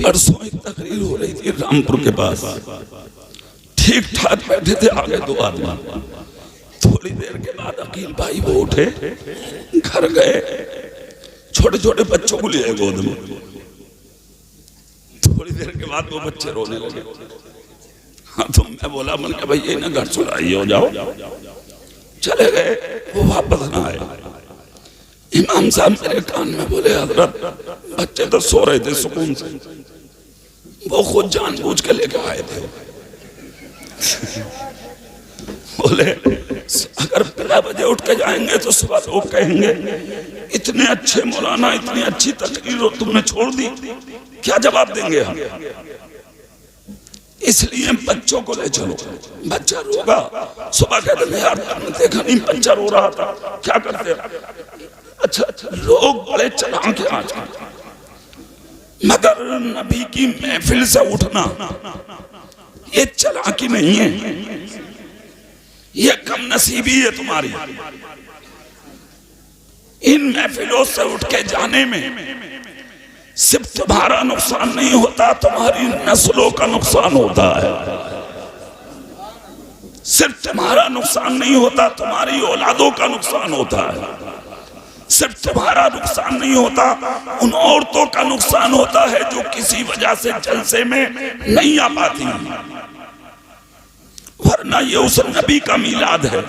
परसों एक तकरीर हो रही थी रामपुर के पास, ठीक ठाक बैठे थे, आगे दो आदमी। थोड़ी देर के बाद अकील भाई वो उठे, घर गए, छोटे छोटे बच्चों को लिए गोद में। थोड़ी देर के बाद वो बच्चे रोने लगे। हाँ तो मैं बोला, मन के भाई ये ना घर चुराइए, हो जाओ। चले गए, वो वापस ना आए। इमाम साहब मेरे कान में बोले, हजरत बच्चे तो सो रहे थे सुकून से, वो खुद जानबूझ के लेके आए थे। बोले अगर 11 बजे उठ के जाएंगे तो सुबह लोग कहेंगे इतने अच्छे मौलाना, इतनी अच्छी तकरीर तुमने छोड़ दी, क्या जवाब देंगे हम? इसलिए बच्चों को ले चलो। बच्चा रोगा, सुबह कहते थे यार देखा नहीं बच्चा रो रहा था, क्या करते? अच्छा लोग बड़े चालाक हैं आजकल, मगर नबी की महफिल से उठना ये चालाकी नहीं है, ये कम नसीबी है तुम्हारी। इन महफिलों से उठ के जाने में सिर्फ तुम्हारा नुकसान नहीं होता, तुम्हारी नस्लों का नुकसान होता है। सिर्फ तुम्हारा नुकसान नहीं होता, तुम्हारी औलादों का नुकसान होता है। सिर्फ तुम्हारा नुकसान नहीं होता, उन औरतों का नुकसान होता है जो किसी वजह से जलसे में नहीं आ पाती। वरना ये उस नबी का मीलाद है,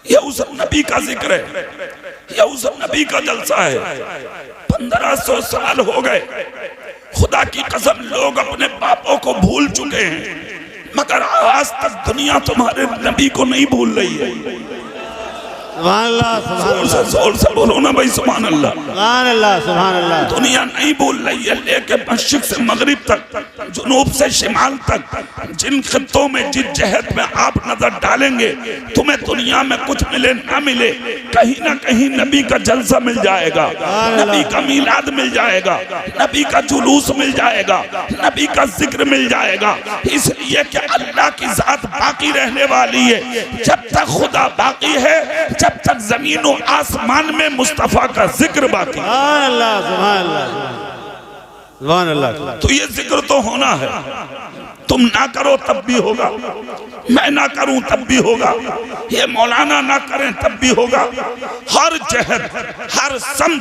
ये उस नबी का जिक्र है, ये उस नबी का जलसा है। 1500 साल हो गए, खुदा की कसम लोग अपने पापों को भूल चुके हैं, मगर आज तक दुनिया तुम्हारे नबी को नहीं भूल रही है। जोर से बोलो ना भाई, सुभान अल्लाह, सुभान अल्लाह, सुभान अल्लाह। दुनिया नहीं भूल रही है, लेके मशरिक से मगरिब तक, जुनूब से शिमाल तक, जिन खित्तों में जिस जहत में आप नजर डालेंगे, तुम्हें दुनिया में कुछ मिले ना मिले, कहीं ना कहीं नबी का जलसा मिल जाएगा, नबी का मीलाद मिल जाएगा, नबी का जुलूस मिल जाएगा, नबी का जिक्र मिल जाएगा। इसलिए कि अल्लाह की जात बाकी रहने वाली है। जब तक खुदा बाकी है, जब तक जमीन और आसमान में मुस्तफा का जिक्र बाकी। सुभान अल्लाह, सुभान अल्लाह, सुभान अल्लाह। तो ये जिक्र तो होना है, तुम ना करो तब भी होगा, मैं ना करूं तब भी होगा, ये मौलाना ना करें तब भी होगा। हर जहद, हर सम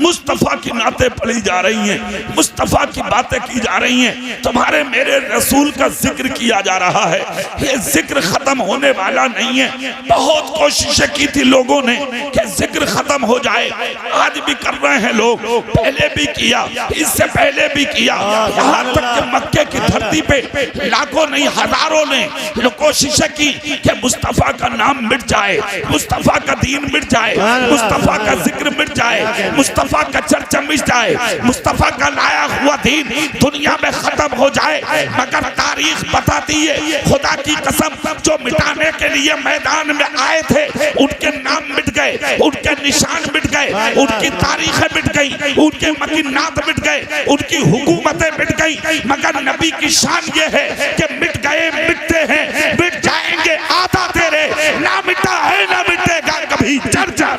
मुस्तफा की नाते पढ़ी जा रही हैं, मुस्तफा की बातें की जा रही हैं, तुम्हारे मेरे रसूल का जिक्र किया जा रहा है। ये जिक्र खत्म होने वाला नहीं है। बहुत कोशिशें की थी लोगों ने कि जिक्र खत्म हो जाए, आज भी कर रहे हैं लोग, पहले भी किया, इससे पहले भी किया, यहाँ तक कि मक्के की धरती पे लाखों नहीं हजारों ने कोशिशें की कि मुस्तफा का नाम मिट जाए, मुस्तफा का दीन मिट जाए, मुस्तफा का जिक्र मिट जाए, मुस्तफा का चर्चा मिट जाए, मुस्तफा का लाया हुआ दीन दुनिया में खत्म हो जाए। मगर तारीख बताती है, खुदा की कसम, जो मिटाने के लिए मैदान में आए थे उनके नाम मिट गए, उनके निशान मिट गए, उनकी तारीखें मिट गई, उनके मकीनात मिट गए, उनकी हुकूमतें मिट गई। मगर नबी की शान ये है कि मिट गए, मिटते हैं, मिट जाएंगे, आता तेरे, ना मिटा है ना मिटेगा कभी चर्चा।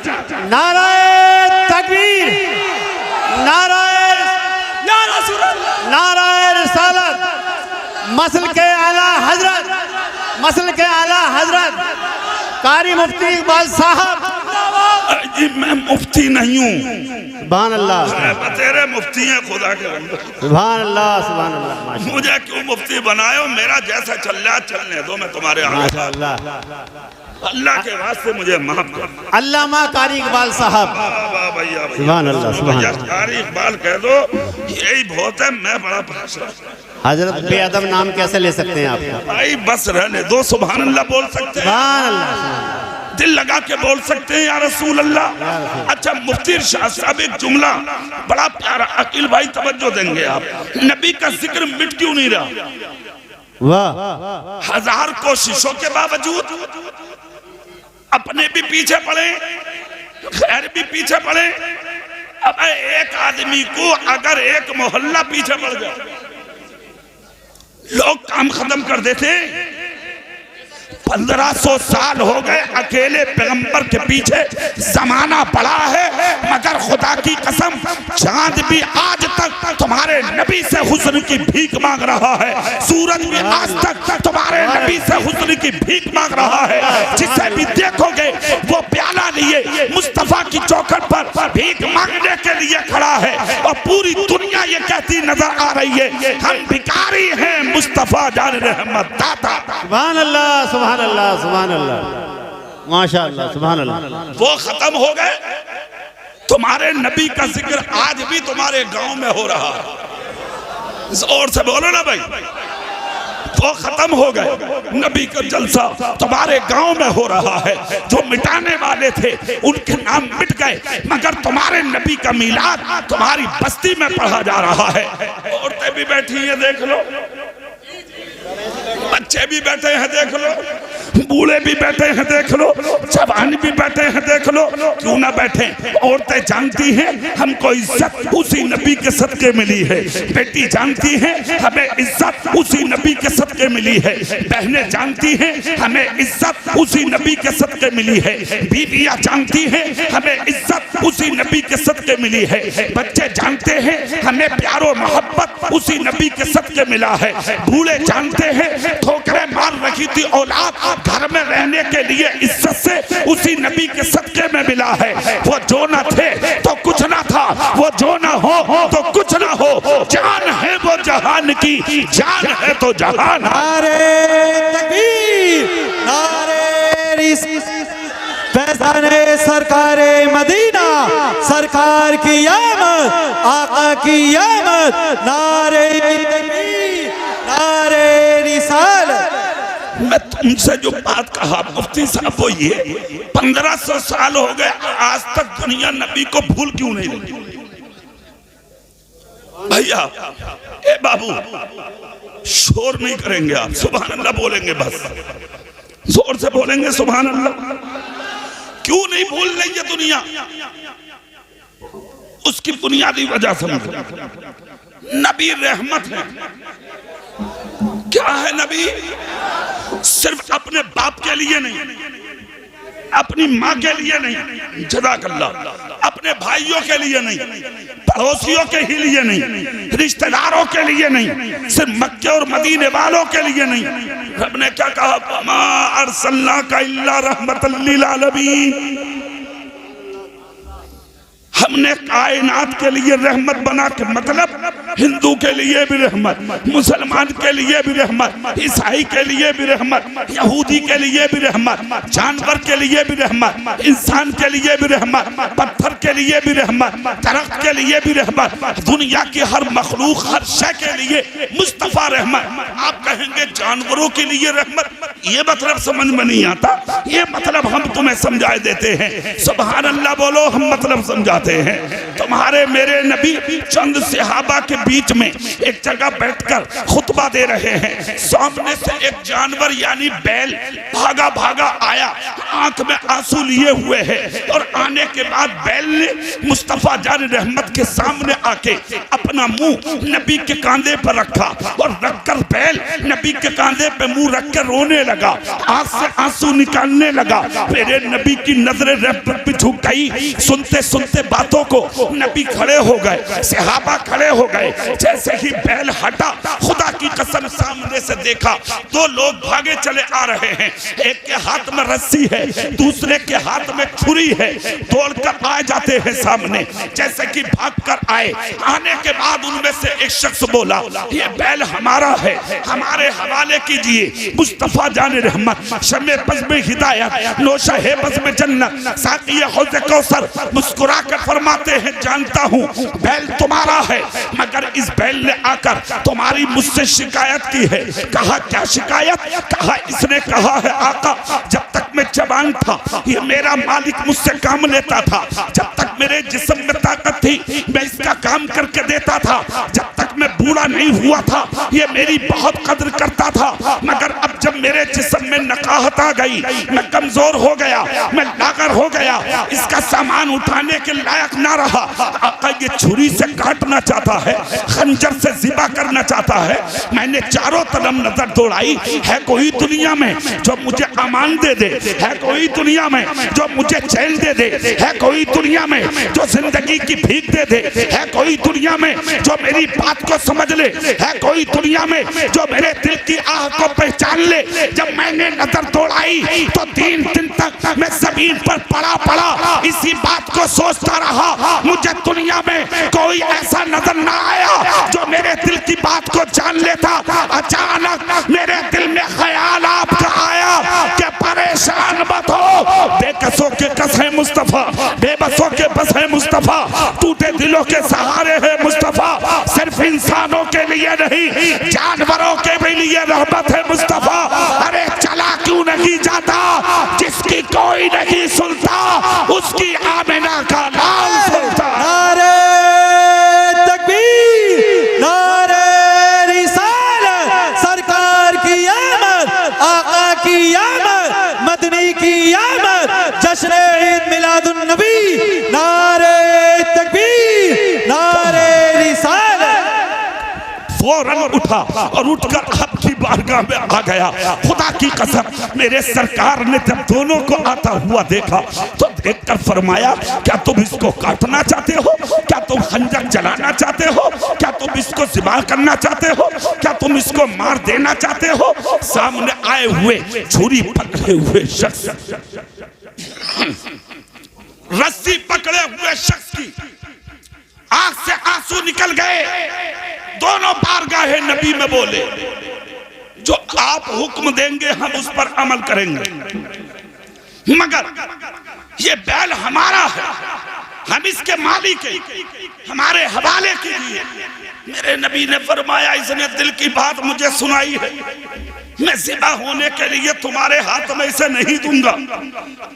नाराए तकबीर, नाराए नाराए रिसालत, मसल के आला हजरत, मसल के आला हजरत कारी मुफ्ती इकबाल साहब। जी मैं मुफ्ती नहीं हूँ, सुभान अल्लाह, तेरे मुफ्ती हैं खुदा के बंदे। सुभान अल्लाह, सुभान अल्लाह। मुझे क्यों मुफ्ती बनाए? मेरा जैसा चल रहा चलने दो, मैं तुम्हारे माशाअल्लाह, अल्लाह के वास्ते मुझे माफ कर। अल्लामा कारी इकबाल साहब, भैया सुभान अल्लाह, सुभान अल्लाह। कारी इकबाल कह दो, यही बहुत है, मैं बड़ा परेशान। हजरत बेअदब नाम कैसे ले सकते हैं आप? भाई बस रहने दो, सुभान अल्लाह बोल सकते हैं, सुभान अल्लाह, दिल लगा के बोल सकते हैं या रसूल अल्लाह। अच्छा मुफ्ती इरशाद साहब एक जुमला बड़ा प्यारा, अकील भाई तवज्जो देंगे आप, नबी का जिक्र मिट क्यों नहीं रहा? वाह, हजार कोशिशों के बावजूद, अपने भी पीछे पड़े, खैर भी पीछे पड़े। अब एक आदमी को अगर एक मोहल्ला पीछे पड़ जाए, लोग काम खत्म कर देते, 1500 साल हो गए अकेले पैगंबर के पीछे, जमाना पड़ा है, मगर खुदा की कसम चांद भी आज तक तुम्हारे नबी से हुस्न की भीख मांग रहा है, सूरज भी आज तक तुम्हारे नबी से हुस्न की भीख मांग रहा है। जिसे भी देखोगे वो प्याला लिए मुस्तफा की चौखट पर भीख मांगने के लिए खड़ा है, और पूरी दुनिया ये कहती नजर आ रही है हम भिखारी हैं, मुस्तफा जान रहमत दाता। सुभान अल्लाह, सुभान अल्लाह, सुभान अल्लाह, माशाअल्लाह, सुभान अल्लाह। वो खत्म हो गए, तुम्हारे नबी का जिक्र आज भी तुम्हारे गांव में हो रहा है। जोर से बोलो ना भाई, वो खत्म हो गए, नबी का जलसा तुम्हारे गांव में हो रहा है। जो मिटाने वाले थे उनके नाम मिट गए, मगर तुम्हारे नबी का मिलाद तुम्हारी बस्ती में पढ़ा जा रहा है। औरतें भी बैठी हैं देख लो, बच्चे भी बैठे हैं देख लो, बूढ़े भी बैठे हैं देख लो, जवान भी बैठे हैं देख लो, क्यों ना बैठे। औरतें जानती हैं हमको इज्जत उसी नबी के सदके मिली है, बेटी जानती हैं हमें इज्जत उसी नबी के सदके मिली है, बहनें जानती हैं हमें इज्जत उसी नबी के सदके मिली है, बीवियां जानती हैं हमें इज्जत उसी नबी के सदके मिली है, बच्चे जानते हैं हमें प्यारो मोहब्बत उसी नबी के सदके मिला है, बूढ़े जानते हैं ठोकरें मार रखी थी औलाद घर में रहने के लिए इज्जत से उसी नबी के सदके में मिला है। वो जो न थे तो कुछ ना था, वो जो न हो तो कुछ ना हो, जान है वो जहान की, जान है तो जहान। नारे तकबीर, नारे रिसालत, फैज़ाने सरकारे मदीना, सरकार की आमद, आका की आमद, नारे तकबीर, नारे रिसालत। मैं तुमसे जो बात कहा मुफ्ती साहब वो ये 1500 साल हो गए, आज तक दुनिया नबी को भूल क्यों नहीं रही? भैया ए बाबू शोर नहीं करेंगे आप, सुभान अल्लाह बोलेंगे, बस जोर से बोलेंगे सुभान अल्लाह। क्यों नहीं भूल रही है दुनिया? उसकी बुनियादी वजह समझो, नबी रहमत है। क्या है नबी? सिर्फ अपने बाप के लिए नहीं, अपनी माँ के लिए नहीं, जज़ाकल्लाह, अपने भाइयों के लिए नहीं, पड़ोसियों के ही लिए नहीं, रिश्तेदारों के लिए नहीं, सिर्फ मक्के और मदीने वालों के लिए नहीं। रब ने क्या कहा? वमा अर्सलनाका इल्ला रहमतल लिल आलमीन। हमने कायनात के लिए रहमत बना के, मतलब हिंदू के लिए भी रहमत, मुसलमान के लिए भी रहमत, ईसाई के लिए भी रहमत, यहूदी के लिए भी रहमत, जानवर के लिए भी रहमत, इंसान के लिए भी रहमत, पत्थर के लिए भी रहमत, दरख्त के लिए भी रहमत, दुनिया की हर मखलूक हर शय के लिए मुस्तफा रहमत। आप कहेंगे जानवरों के लिए रहमत, ये मतलब समझ में नहीं आता, ये मतलब हम तुम्हें समझा देते हैं। सुभान अल्लाह बोलो, हम मतलब समझाते हैं। तुम्हारे मेरे नबी चंद सहाबा के बीच में एक जगह बैठकर खुतबा दे रहे हैं, सामने से एक जानवर यानी बैल भागा भागा आया, आंख में आंसू लिए हुए है, और आने के बाद बैल ने मुस्तफा जान रहमत के सामने आके अपना मुंह नबी के कांधे पर रखा, और रखकर बैल नबी के कांधे पे मुंह रखकर रोने लगा, आंख से आंसू निकालने लगा। मेरे नबी की नजरें रहमत पे झुक गई। सुनते सुनते बातों को नबी खड़े हो गए, सहाबा खड़े हो गए। जैसे ही बैल हटा, खुदा की कसम सामने से देखा दो लोग भागे चले आ रहे हैं, एक के हाथ में रस्सी है, दूसरे के हाथ में छुरी है, दौड़कर आ जाते हैं सामने। जैसे कि भागकर आए, आने के बाद उनमें से एक शख्स बोला, ये बैल हमारा है, हमारे हवाले कीजिए। मुस्तफा जान रहमत शमे बज़्म हिदायत नोशा है बज़्म जन्नत साक़िया हौज़ कौसर मुस्कुरा कर फरमाते हैं, जानता हूँ बैल तुम्हारा है, मगर इस बैल ने आकर तुम्हारी मुझसे शिकायत की है। कहा क्या शिकायत? कहा इसने कहा है आका, जब तक मैं जवान था ये मेरा मालिक मुझसे काम लेता था, जब तक मेरे जिस्म में ताकत थी मैं इसका काम करके देता था, जब तक तक मैं बूढ़ा नहीं हुआ था, ये मेरी बहुत कद्र करता था, मगर अब जब मेरे जिस्म में नकाहत आ गई, मैं कमजोर हो गया, मैं लागर हो गया, इसका सामान उठाने के लायक ना रहा। आका ये छुरी से काटना चाहता है, खंजर से ज़िबा करना चाहता है। मैंने चारों तरफ नजर दौड़ाई, है कोई दुनिया में जो मुझे अमान दे दे, है कोई दुनिया में जो मुझे चैन दे दे, है कोई दुनिया में जो जिंदगी की भीख दे दे, है कोई दुनिया में जो मेरी बात को समझ ले, है कोई दुनिया में जो मेरे दिल की आह को पहचान ले। जब मैंने नजर दौड़ाई तो 3 दिन तक मैं जमीन पर पड़ा इसी बात को सोचता रहा। मुझे दुनिया में कोई ऐसा नजर ना आया जो मेरे दिल की बात को जान लेता। अचानक मेरे दिल में ख्याल आपका आया कि परेशान मत हो, बेकसों के कस है मुस्तफा, बेबसों के बस है मुस्तफा, टूटे दिलों के सहारे है मुस्तफा, सिर्फ इंसानों के लिए नहीं जानवरों के भी लिए रहमत है मुस्तफा। अरे चला क्यों नहीं जाता, जिसकी कोई नहीं सुनता उसकी आमिना का नाम सुनता। नारे तकबीर, नारे रिसालत, सरकार की आमद, आका की आमद, मदनी की आमद, जश्न ईद मिलादुन नबी। नारे तकबीर, नारे रिसालत। फौरन उठा और उठकर आपकी बारगाह में आ गया। खुदा की कसम, मेरे सरकार ने जब दोनों को आता हुआ देखा तो देखकर फरमाया, क्या तुम इसको काटना चाहते हो, क्या तुम खंजर चलाना चाहते हो, क्या तुम इसको ज़िबा करना चाहते हो, क्या तुम इसको मार देना चाहते हो। सामने आए हुए छुरी पकड़े हुए शख्स, रस्सी पकड़े हुए शख्स की आंख से आंसू निकल गए। दोनों बारगाहे नबी में बोले, जो आप हुक्म देंगे हम उस पर अमल करेंगे, मगर ये बैल हमारा है, हम इसके मालिक हैं, हमारे हवाले कीजिए। मेरे नबी ने फरमाया, इसने दिल की बात मुझे सुनाई है, मैं ज़िबा होने के लिए तुम्हारे हाथ में इसे नहीं दूंगा,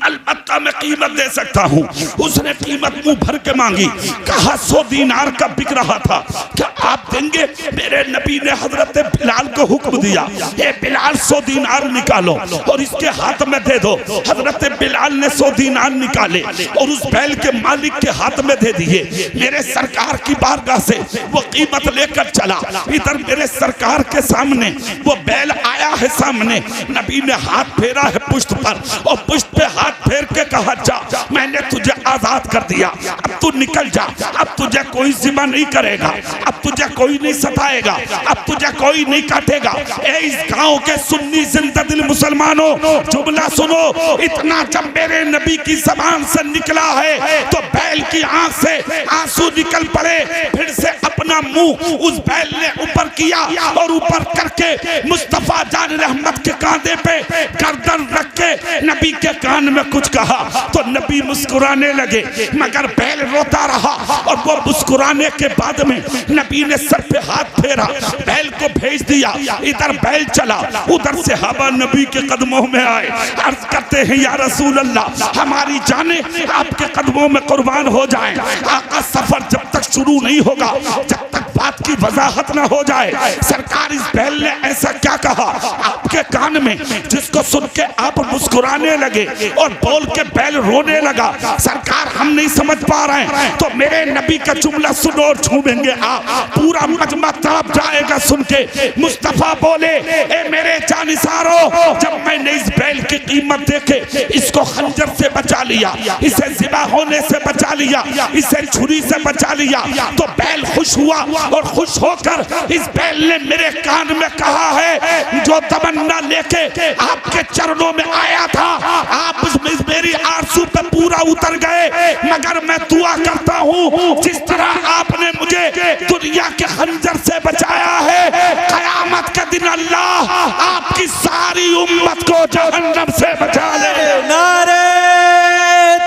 अलबत्ता मैं कीमत दे सकता हूँ। उसने कीमत मुंह भर के मांगी, कहा 100 दीनार का बिक रहा था, क्या आप देंगे। मेरे नबी ने हजरत बिलाल को हुक्म दिया, ये बिलाल 100 दीनार निकालो और इसके हाथ में दे दो। हजरत बिलाल ने 100 दीनार निकाले और उस बैल के मालिक के हाथ में दे दिए। मेरे सरकार की बारगाह से वो कीमत लेकर चला। इधर मेरे सरकार के सामने वो बैल आया है, सामने नबी ने हाथ फेरा है पुश्त पर और पुश्त पे हाथ फेर के कहा, जा मैंने तुझे आजाद कर दिया, अब तू निकल जा, अब तुझे कोई ज़िबा नहीं करेगा, अब तुझे कोई नहीं सताएगा, अब तुझे कोई नहीं काटेगा। ए इस गांव के सुन्नी जिंदा दिल मुसलमानों, जुमला सुनो, इतना जब मेरे नबी की ज़बान से निकला है तो बैल की आंख से आंसू निकल पड़े। फिर से अपना मुंह उस बैल ने ऊपर किया और ऊपर करके मुस्तफा जान रहमत के कांधे पे गर्दन रख के नबी के कान में कुछ कहा तो नबी मुस्कुराने लगे, मगर बैल रोता रहा। और वो मुस्कुराने के बाद में नबी ने सर पे हाथ फेरा, बैल को भेज दिया। इधर बैल चला, उधर से हवा नबी के कदमों में आए, अर्ज करते हैं, या रसूल अल्लाह, हमारी जाने आपके कदमों में कुर्बान हो जाए। आका सफर जब तक शुरू नहीं होगा, जब तक बात की वजाहत न हो जाए। सरकार इस बैल ने ऐसा क्या कहा आपके कान में, जिसको सुन के आप मुस्कुराने लगे और बोल के बैल रोने लगा। सरकार हम नहीं समझ पा रहे हैं, तो मेरे नबी का जुमला सुनो और झूमेंगे आप, पूरा मजमा तड़प जाएगा सुन के। मुस्तफा बोले, ए मेरे जानिसारों, जब मैंने इस बैल की कीमत देखे, इसको खंजर से बचा लिया, इसे ज़िबा होने से बचा लिया, इसे छुरी से बचा लिया, तो बैल खुश हुआ और खुश होकर इस बैल ने मेरे कान में कहा है, जो तमन्ना लेके आपके चरणों में आया था, आप मेरी आरज़ू पे पूरा उतर गए। मगर मैं दुआ करता हूँ, जिस तरह आपने मुझे दुनिया के खंजर से बचाया है, कयामत के दिन अल्लाह आपकी सारी उम्मत को जहन्नम से बचा ले। नारे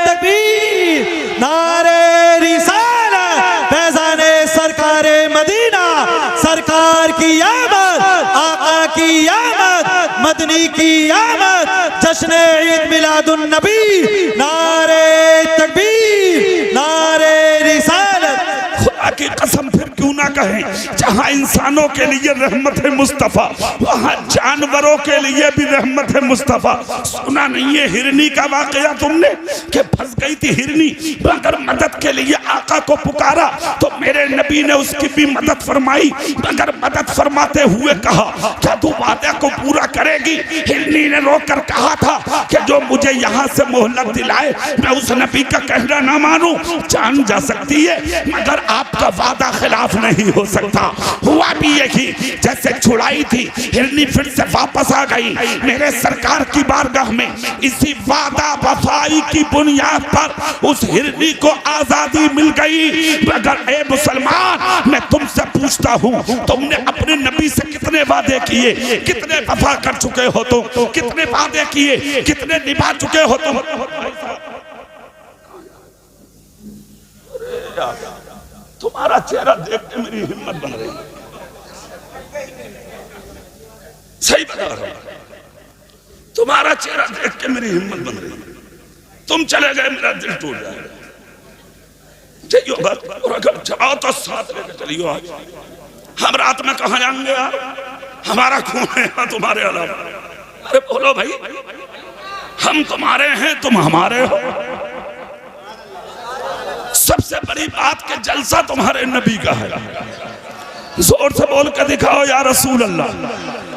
तकबीर, नारे रिसालत, फैज़ाने सरकारे मदीना, सरकार की आमद, आका की आमद, मदनी की आमद, जश्न ईद मिलादुन नबी। नारे तकबीर, नारे रिसालत। खुदा की कसम, फिर क्यों ना कहें। जहाँ इंसानों के लिए रहमत है मुस्तफ़ा, वहाँ जानवरों के लिए भी रहमत है मुस्तफ़ा। सुना नहीं है हिरनी का वाकया तुमने कि फंस गई थी हिरनी, मगर मदद के लिए आका को पुकारा तो मेरे नबी ने उसकी भी मदद फरमाई। मगर मदद फरमाते हुए कहा क्या तू वादे को पूरा करेगी? हिरनी ने रोक कर कहा था कि जो मुझे यहाँ से मोहलत दिलाए मैं उस नबी का कहना ना मानूं। जान जा सकती है मगर आपका वादा खिलाफ नहीं हो सकता। हुआ भी यही, जैसे छुड़ाई थी हिरनी फिर से वापस आ गई मेरे सरकार की बारगाह में। इसी वादा वफाई की बुनियाद पर उस हिरनी को आजादी मिल गई। मगर ए मुसलमान, मैं तुमसे पूछता हूँ, तुमने अपने नबी से कितने वादे किए, कितने वफा कर चुके हो तुम? कितने वादे किए, कितने निभा चुके हो तुम? तुम्हारा चेहरा देख के मेरी हिम्मत बन रही है। सही बता रहा हूं, तुम्हारा चेहरा देख के मेरी हिम्मत बन रही है। तुम चले गए मेरा दिल टूट जाएगा। चलियो बस, और अगर जाओ तो साथ लेकर चलियो। आज हम रात में कहां जाएंगे यार? हमारा खून है यहाँ तुम्हारे अलावा। अरे बोलो भाई, हम तुम्हारे हैं, तुम हमारे हो। सबसे बड़ी बात के जलसा तुम्हारे नबी का है। जोर से बोल कर दिखाओ या रसूल अल्लाह।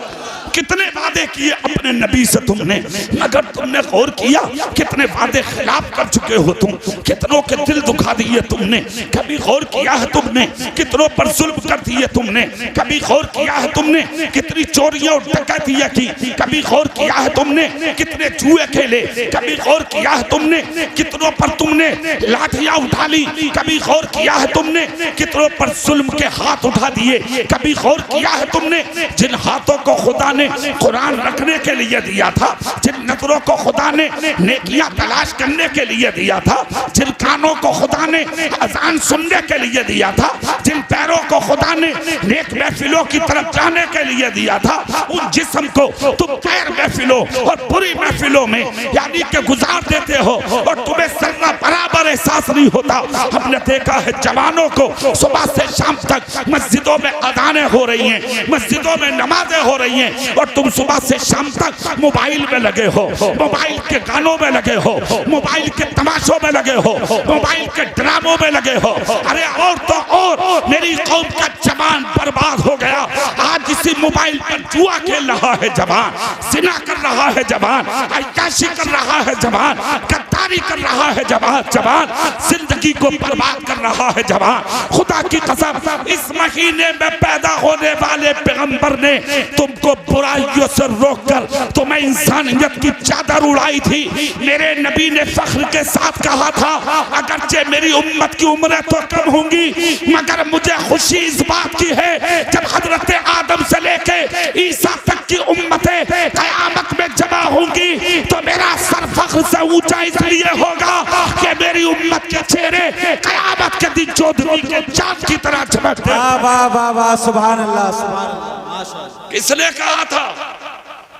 कितने वादे किए अपने नबी से तुमने, मगर तुमने गौर किया कितने वादे खिलाफ कर चुके हो तुम? कितनों के दिल दुखा दिए तुमने? कभी गौर किया है तुमने कितनों पर जुल्म कर दिए तुमने? कभी गौर किया है तुमने कितनी चोरियां और डकैतियां की? कभी गौर किया है तुमने कितने जुए खेले? कभी गौर किया है तुमने कितनों पर तुमने लाठियां उठा ली? कभी गौर किया है तुमने कितनों पर जुल्म के हाथ उठा दिए? कभी गौर किया है तुमने जिन हाथों को खुदा ने कुरान रखने के लिए दिया था, जिन नजरों को खुदा ने नेकियां तलाश करने के लिए दिया था, जिन कानों को खुदा ने अजान सुनने के लिए दिया था, जिन पैरों को खुदा ने नेक महफिलों की तरफ जाने के लिए दिया था, उन जिस्म को तुम गैर महफिलों और बुरी महफिलों में यानी कि गुजार देते हो और तुम्हें सर्रा बराबर एहसास नहीं होता। हमने देखा है जवानों को सुबह से शाम तक मस्जिदों में अजानें हो रही हैं, मस्जिदों में नमाजें हो रही हैं, और तुम सुबह से शाम तक मोबाइल में लगे हो, मोबाइल के गानों में लगे हो, मोबाइल के तमाशों में लगे हो, मोबाइल के ड्रामों में लगे हो। अरे और तो और मेरी कौम का जवान बर्बाद हो गया। आज इसी मोबाइल पर जुआ खेल रहा है जवान, जिना कर रहा है जवान, अय्याशी कर रहा है जवान, गद्दारी कर रहा है जवान, जिंदगी को बर्बाद कर रहा है जवान। खुदा की कसम, इस महीने में पैदा होने वाले पैगंबर ने तुमको बुराइयों से रोककर तुम्हें इंसानियत की चादर उड़ाई थी। मेरे नबी ने फख्र के साथ कहा था, अगरचे मेरी उम्मत की उम्रें तो कम होंगी, मगर मुझे खुशी इस बात की है जब हजरत आदम से लेके ईसा तक की उम्मतें कयामत में जमा होंगी तो मेरा सर फख्र से ऊंचा इसलिए होगा कि मेरी उम्मत के चेहरे कयामत के दिन चौधरी के चांद की तरह चमकते। वाह वाह वाह, सुभान अल्लाह, सुभान अल्लाह। किसने कहा था?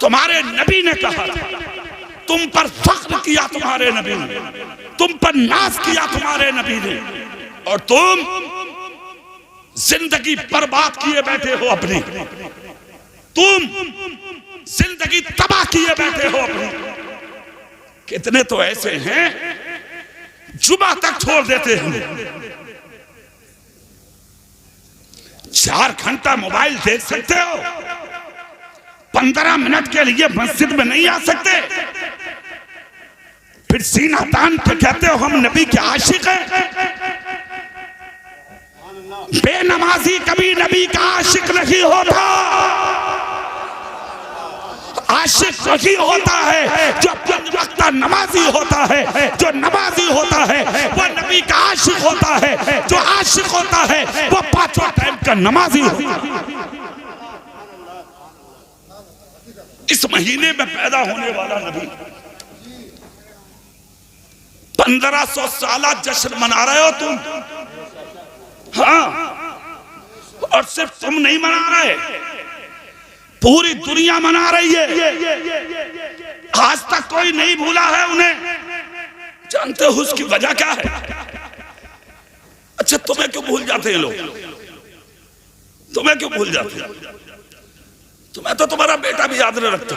तुम्हारे नबी ने कहा था। तुम पर फख्र किया तुम्हारे नबी ने, तुम पर नाज किया तुम्हारे नबी ने, और तुम जिंदगी बर्बाद किए बैठे हो अपनी, तुम जिंदगी तबाह किए बैठे हो अपनी। कितने तो ऐसे हैं जुमा तक छोड़ देते हैं। 4 घंटा मोबाइल देख सकते हो, 15 मिनट के लिए मस्जिद में नहीं आ सकते, फिर सीना तान के कहते हो हम नबी के आशिक हैं। बेनमाजी कभी नबी का आशिक नहीं होता। आशिक वही होता है जो वक्ता नमाजी होता है, जो नमाजी होता है वो नबी का आशिक होता है, जो आशिक होता है वो 5 टाइम का नमाजी होता है। इस महीने में पैदा होने वाला नबी 1500 साल जश्न मना रहे हो तुम, हाँ, और सिर्फ तुम नहीं मना रहे, पूरी दुनिया मना रही है। आज तक कोई नहीं भूला है उन्हें। जानते हो उसकी वजह क्या है? अच्छा, तुम्हें क्यों भूल जाते हैं लोग? तुम्हें क्यों भूल जाते? तुम्हें तो तुम्हारा बेटा भी याद नहीं रखता।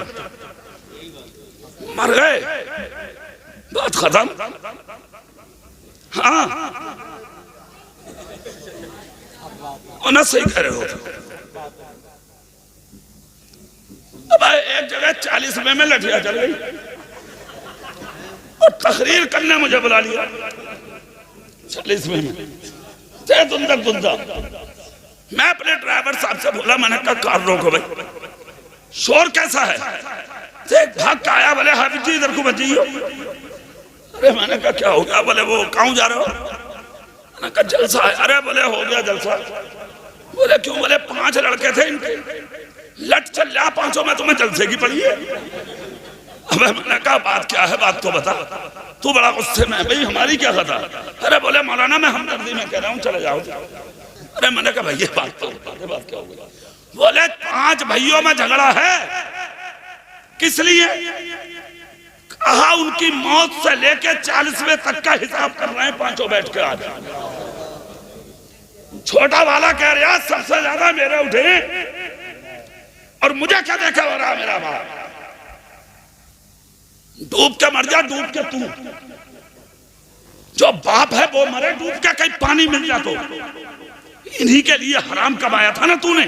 मर गए, बात खत्म। हाँ ना, सही कह रहे हो। अब एक जगह 40 में लठिया चल गई और तकरीर करने मुझे बुला लिया 40 में दुंदा। मैं अपने ड्राइवर साहब से बोला, मैंने कहा कार रोको भाई, शोर कैसा है? भाग का आया, बोले हाफिज जी इधर को बचिए। अरे मैंने कहा क्या हो गया? बोले वो कहाँ जा रहे हो? मैंने कहा जलसा है। अरे बोले हो गया जलसा। बोले क्यों? बोले 5 लड़के थे इनके, लट चल जा 5 में तुम्हें जलसे की पड़ी है। अब मैंने कहा बात क्या है, बात तो बता। तू बड़ा गुस्से में, भाई हमारी क्या खता? अरे बोले मौलाना मैं हमदर्दी में कह रहा हूँ, चले जाओ। अरे मैंने कहा भाई ये बात तो बात क्या हो गई? बोले 5 भाइयों में झगड़ा है। किस लिए? कहा उनकी मौत से लेके 40वें तक का हिसाब कर रहे हैं 5 बैठ के। आज छोटा वाला कह रहा सबसे ज्यादा मेरे उठे और मुझे क्या देखा हो रहा मेरा बाप? डूब के मर जा, डूब के तू। जो बाप है वो मरे डूब के, कहीं पानी मिल जा तो। इन्हीं के लिए हराम कमाया था ना तूने,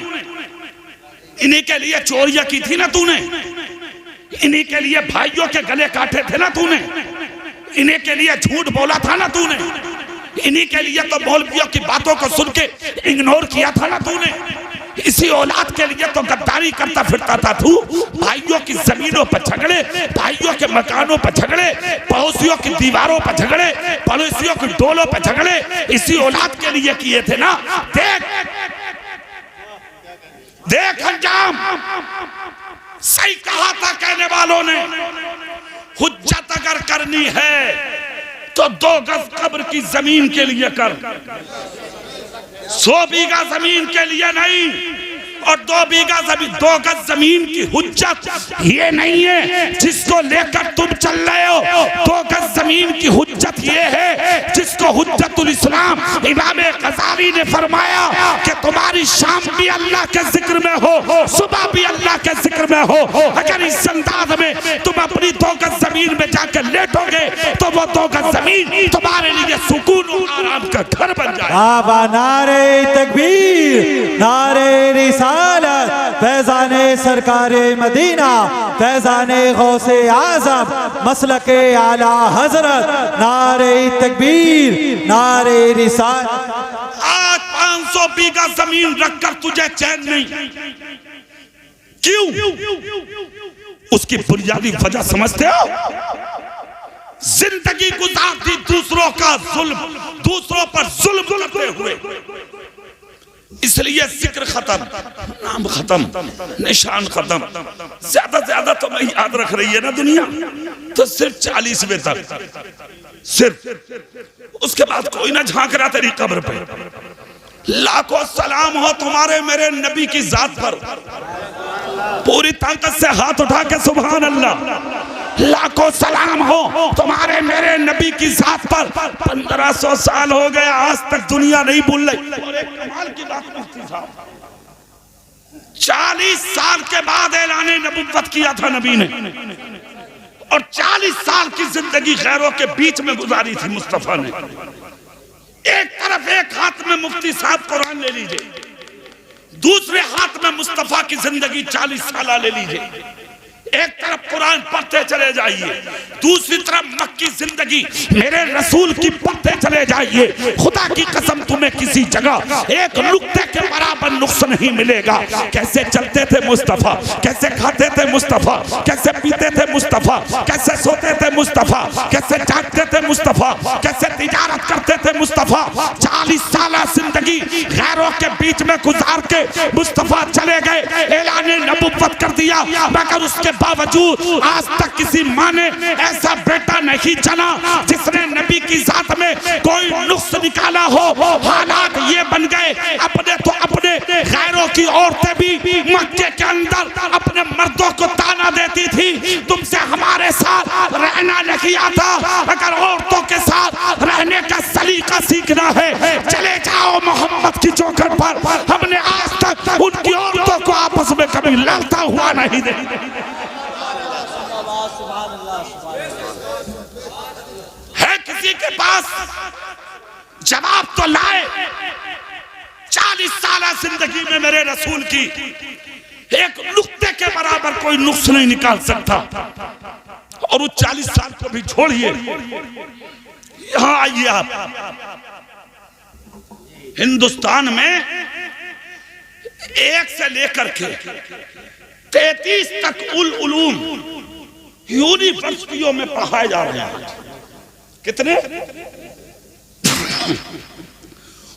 इन्हीं के लिए चोरियां की थी ना तूने, इन्हीं के लिए भाइयों के गले काटे थे ना तूने, इन्हीं के लिए झूठ बोला था ना तूने, इन्हीं के लिए तो मौलवियों की बातों को सुन के इग्नोर किया था ना तूने। इसी औलाद के लिए तो गद्दारी करता फिरता था तू। भाइयों की जमीनों पर झगड़े, भाइयों के मकानों पर झगड़े, पड़ोसियों की दीवारों पर झगड़े, पड़ोसियों की डोलों पर झगड़े, इसी औलाद के लिए किए थे ना। देख देख अंजाम। सही कहा था कहने वालों ने, हुज्जत अगर करनी है तो 2 गज कब्र की जमीन के लिए कर, 100 बीघा जमीन के लिए नहीं। और 2 गज जमीन की हुज्जत ये नहीं है जिसको लेकर तुम चल रहे हो। 2 गज जमीन की हुज्जत ये है जिसको हुज्जतुल इस्लाम इमाम गज़ाली ने फरमाया कि तुम्हारी शाम भी अल्लाह के जिक्र में हो, सुबह भी अल्लाह के जिक्र में हो। अगर इस अंदाज में तुम अपनी 2 गज जमीन में जाकर लेटोगे तो वो 2 गज जमीन तुम्हारे लिए सुकून और आराम का घर बन जाएगा। नारे तकबीर, नारे रिसालत, फैज़ाने सरकारे मदीना, फैज़ाने गौसे आज़म, मसलके आला हजरत, नारे तकबीर, नारे रिसालत। आज 500 बीघा जमीन रखकर तुझे चैन नहीं, क्यों? उसकी बुनियादी वजह समझते हो? जिंदगी गुजारती दूसरों का जुल्म, दूसरों पर जुल्म करते हुए, इसलिए जिक्र खत्म, नाम खत्म, निशान खत्म। ज्यादा ज्यादा तो मैं याद रख रही है ना दुनिया, तो सिर्फ 40वें तक, सिर्फ। उसके बाद कोई ना झांक रहा तेरी कब्र पे। लाखों सलाम हो तुम्हारे मेरे नबी की जात पर। पूरी ताकत से हाथ उठा के सुभान अल्लाह। लाखों सलाम हो तुम्हारे मेरे नबी की जात पर। 1500 साल हो गए, आज तक दुनिया नहीं भूल रही। और एक कमाल की बात मुफ्ती साहब, 40 साल के बाद ऐलान नबुव्वत किया था नबी ने, और 40 साल की जिंदगी गैरों के बीच में गुजारी थी मुस्तफा ने। एक तरफ एक हाथ में मुफ्ती साहब कुरान ले लीजिए, दूसरे हाथ में मुस्तफा की जिंदगी 40 साल ले लीजिए। एक तरफ कुरान पढ़ते चले जाइए, दूसरी तरफ मक्की जिंदगी मेरे रसूल की पढ़ते चले जाइए। खुदा की कसम तुम्हें किसी जगह एक नुक्ते के बराबर नुक्स नहीं मिलेगा। कैसे चलते थे मुस्तफा, कैसे खाते थे मुस्तफा, कैसे पीते थे मुस्तफा, कैसे सोते थे मुस्तफा, कैसे जागते थे मुस्तफा, कैसे तिजारत करते थे मुस्तफा। 40 साल जिंदगी गैरों के बीच में गुजार के मुस्तफा चले गए, ऐलान नबुव्वत कर दिया। मगर उसके बावजूद आज तक किसी माँ ने ऐसा बेटा नहीं जना जिसने नबी की जात में कोई नुक्स निकाला हो। हालात ये बन गए, अपने तो अपने गैरों की औरतें भी मक्के के अंदर अपने मर्दों को ताना देती थी, तुमसे हमारे साथ रहना नहीं आता। अगर औरतों के साथ रहने का सलीका सीखना है, चले जाओ मोहम्मद की चौखट पर। हमने आज तक उनकी औरतों को आपस में कभी लड़ता हुआ नहीं देखा। है किसी के पास जवाब तो लाए। 40 साल जिंदगी में मेरे रसूल की एक नुक्ते के बराबर कोई नुक्स नहीं निकाल सकता। और उस 40 साल को भी छोड़िए, यहां आइए आप। हिंदुस्तान में 1 से लेकर के 33 तक उलूम यूनिवर्सिटियों में पढ़ाए जा रहे हैं। कितने?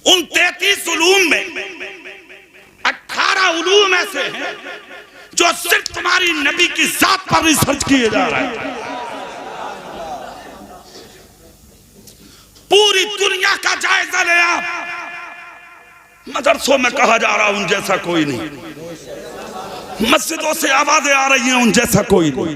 उन 33 उलूम में 18 उलूम ऐसे हैं जो सिर्फ तुम्हारी नबी की जात पर रिसर्च किए जा रहे हैं। पूरी दुनिया का जायजा ले आप। मदरसों में कहा जा रहा उन जैसा कोई नहीं, मस्जिदों से आवाजें आ रही हैं उन जैसा कोई नहीं,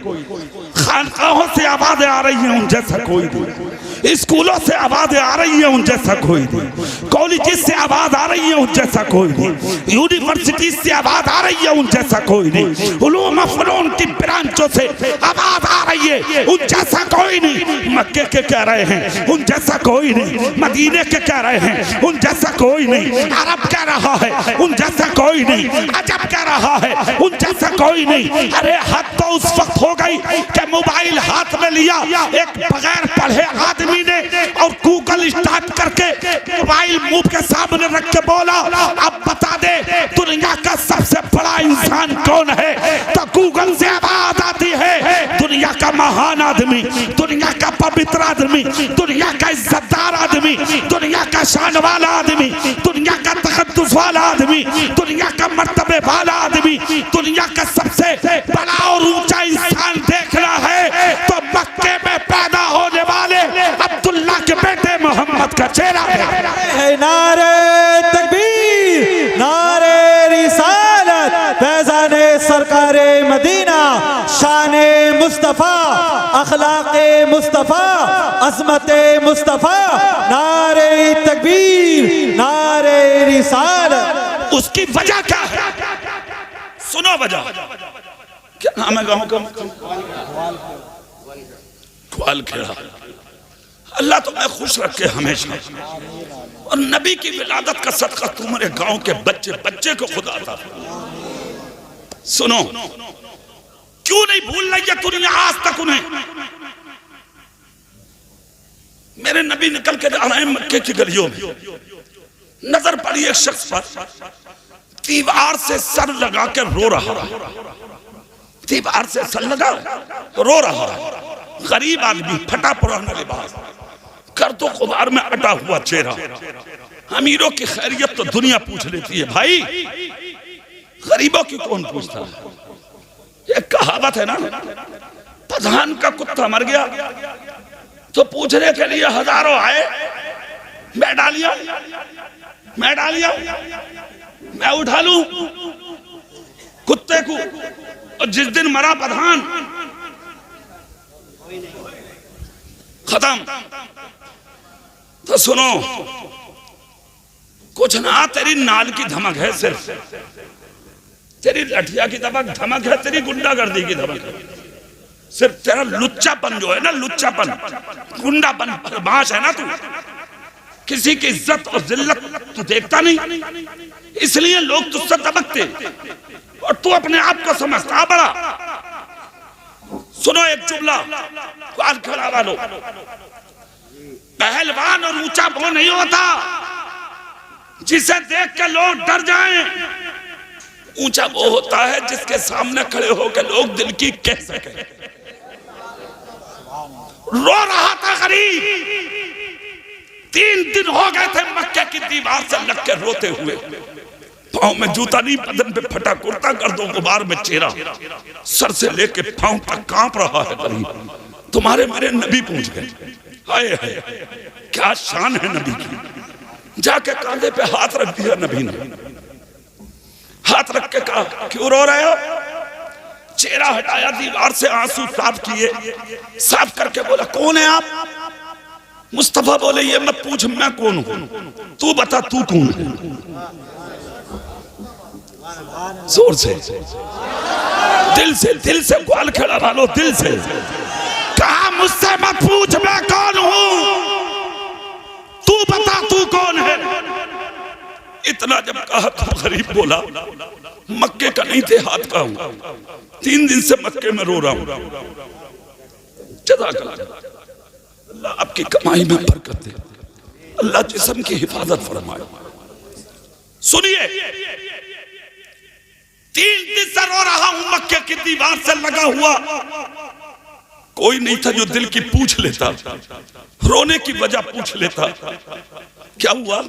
खानकाहों से आवाजें आ रही हैं उन जैसा कोई नहीं, स्कूलों से आवाजें आ रही हैं उन जैसा कोई नहीं, कॉलेज से आवाज आ रही है उन जैसा कोई नहीं, यूनिवर्सिटी से आवाज आ रही है उन जैसा कोई नहीं, उलूम फनून की ब्रांचों से आवाज आ रही है उन जैसा कोई नहीं। मक्के के कह रहे हैं उन जैसा कोई नहीं, मदीने के कह रहे हैं उन जैसा कोई नहीं, अरब कह रहा है उन जैसा कोई नहीं, अजब कह रहा है उन जैसा कोई नहीं। अरे हद तो उस वक्त हो गई कि मोबाइल हाथ में लिया एक बगैर पढ़े आदमी ने और गूगल स्टार्ट करके मोबाइल मुंह के सामने रख के बोला, अब बता दे दुनिया का सबसे बड़ा इंसान कौन है? तो गूगल से आवाज आती है दुनिया का महान आदमी, दुनिया का पवित्र आदमी, दुनिया का इज्जतदार आदमी, दुनिया का शान वाला आदमी, दुनिया का तकद्दुस वाला आदमी, दुनिया का मर्तबे वाला आदमी, दुनिया का सबसे बड़ा और ऊंचा इंसान देखना है तो मक्के में पैदा होने वाले अब्दुल्ला के बेटे मोहम्मद का चेहरा है। नारे तकबीर, नारे रिसालत, फैज़ाने सरकारे मदीना, शाने मुस्तफा, अखलाके मुस्तफा, अज़मते मुस्तफा, नारे तकबीर, नारे रिसालत। उसकी वजह क्या है? सुनो वजह। क्या नाम है गाँव का? ग्वालखेड़ा। अल्लाह तुम्हें खुश रखे हमेशा, और नबी की विलादत का सदका तुम्हारे गांव के बच्चे बच्चे को खुदा अता। सुनो, क्यों नहीं भूल रही है दुनिया आज तक उन्हें? मेरे नबी निकल के आ रहे हैं मक्के की गलियों में, नजर पड़ी एक शख्स पर, दीवार से सर लगा के रो रहा, दीवार से सर लगा रो रहा, गरीब आदमी, फटा पुराना लिबास, कर तो खुबार में अटा हुआ चेहरा। अमीरों की खैरियत तो दुनिया पूछ लेती है भाई, गरीबों की कौन पूछता है? एक कहावत है ना, प्रधान का कुत्ता मर गया तो पूछने के लिए हजारों आए, मैं डालिया, मैं डालिया, मैं उठा लूं कुत्ते को। और जिस दिन मरा प्रधान, खत्म। तो सुनो, कुछ ना तेरी नाल की धमक है, सिर्फ तेरी लठिया की धमक है, तेरी गुंडागर्दी की धमक है, सिर्फ तेरा लुच्चापन जो है ना, लुच्चापन, गुंडापन, बदमाश है ना तू, किसी की इज्जत और जिल्लत तू देखता नहीं, इसलिए लोग तुझसे दबकते और तू अपने आप को समझता बड़ा। सुनो एक जुमला, ग्वालखेड़ा वालों, पहलवान और ऊंचा वो नहीं होता जिसे देख के लोग डर जाएं, ऊंचा वो होता है जिसके सामने खड़े होकर लोग दिल की कह सके। रो रहा था गरीब, 3 दिन हो गए थे मक्के की दीवार से लग के रोते हुए, पाँव में जूता नहीं, बदन पे फटा कुर्ता, गर्दों गुबार में चेहरा, सर से लेके पाँव तक कांप रहा है गरीब। तुम्हारे मेरे नबी पूछ गए, हाय हाय क्या शान है नबी की। जाके कांधे पे हाथ रख दिया नबी ने, हाथ रख के कहा क्यों रो रहे हो? चेहरा हटाया, दीवार से आंसू साफ किए, साफ करके बोला कौन है आप? मुस्तफा बोले ये मत पूछ मैं कौन हूं, तू बता तू कौन है? जोर से, दिल से ग्वाल खेड़ा वालों, दिल से कहा मुझसे मत पूछ मैं कौन हूं, तू बता तू कौन है। इतना जब कहा तो गरीब बोला मक्के का नहीं थे हाथ का हूं, 3 दिन से मक्के में रो रहा हूं। अल्लाह आपकी कमाई में बरकत दे, अल्लाह जिस्म की हिफाजत फरमाए। सुनिए 3 दिन से रो रहा हूं, मक्के की दीवार से लगा हुआ, कोई नहीं था जो दिल की पूछ लेता, रोने की वजह पूछ लेता। क्या हुआ?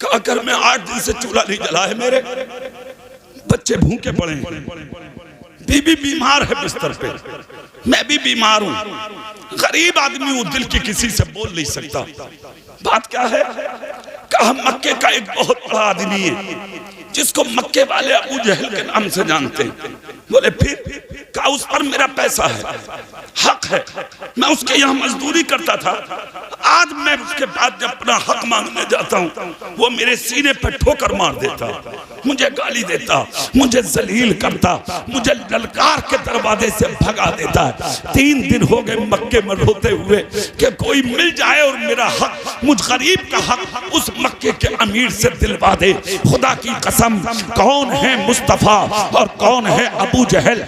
कहा घर में 8 दिन से चूल्हा नहीं जला है, मेरे बच्चे भूखे पड़े हैं, बीबी बीमार है बिस्तर पे, मैं भी बीमार हूं, गरीब आदमी हूं, दिल की किसी से बोल नहीं सकता। बात क्या है? कहा मक्के का एक बहुत बड़ा आदमी है जिसको मक्के वाले अबू जहल के नाम से जानते हैं। बोले फिर? कहा उस पर मेरा पैसा है, हक है, मैं उसके यहाँ मजदूरी करता था, आज मैं उसके बाद जब अपना हक मांगने जाता हूँ वो मेरे सीने पर ठोकर मार देता, मुझे गाली देता, मुझे जलील करता, मुझे ललकार के दरवाजे से भगा देता। 3 दिन हो गए मक्के में रोते हुए कि कोई मिल जाए और मेरा हक, मुझ गरीब का हक उस मक्के के अमीर से दिलवा दे। खुदा की कसम, कौन है मुस्तफा और कौन है अबू जहल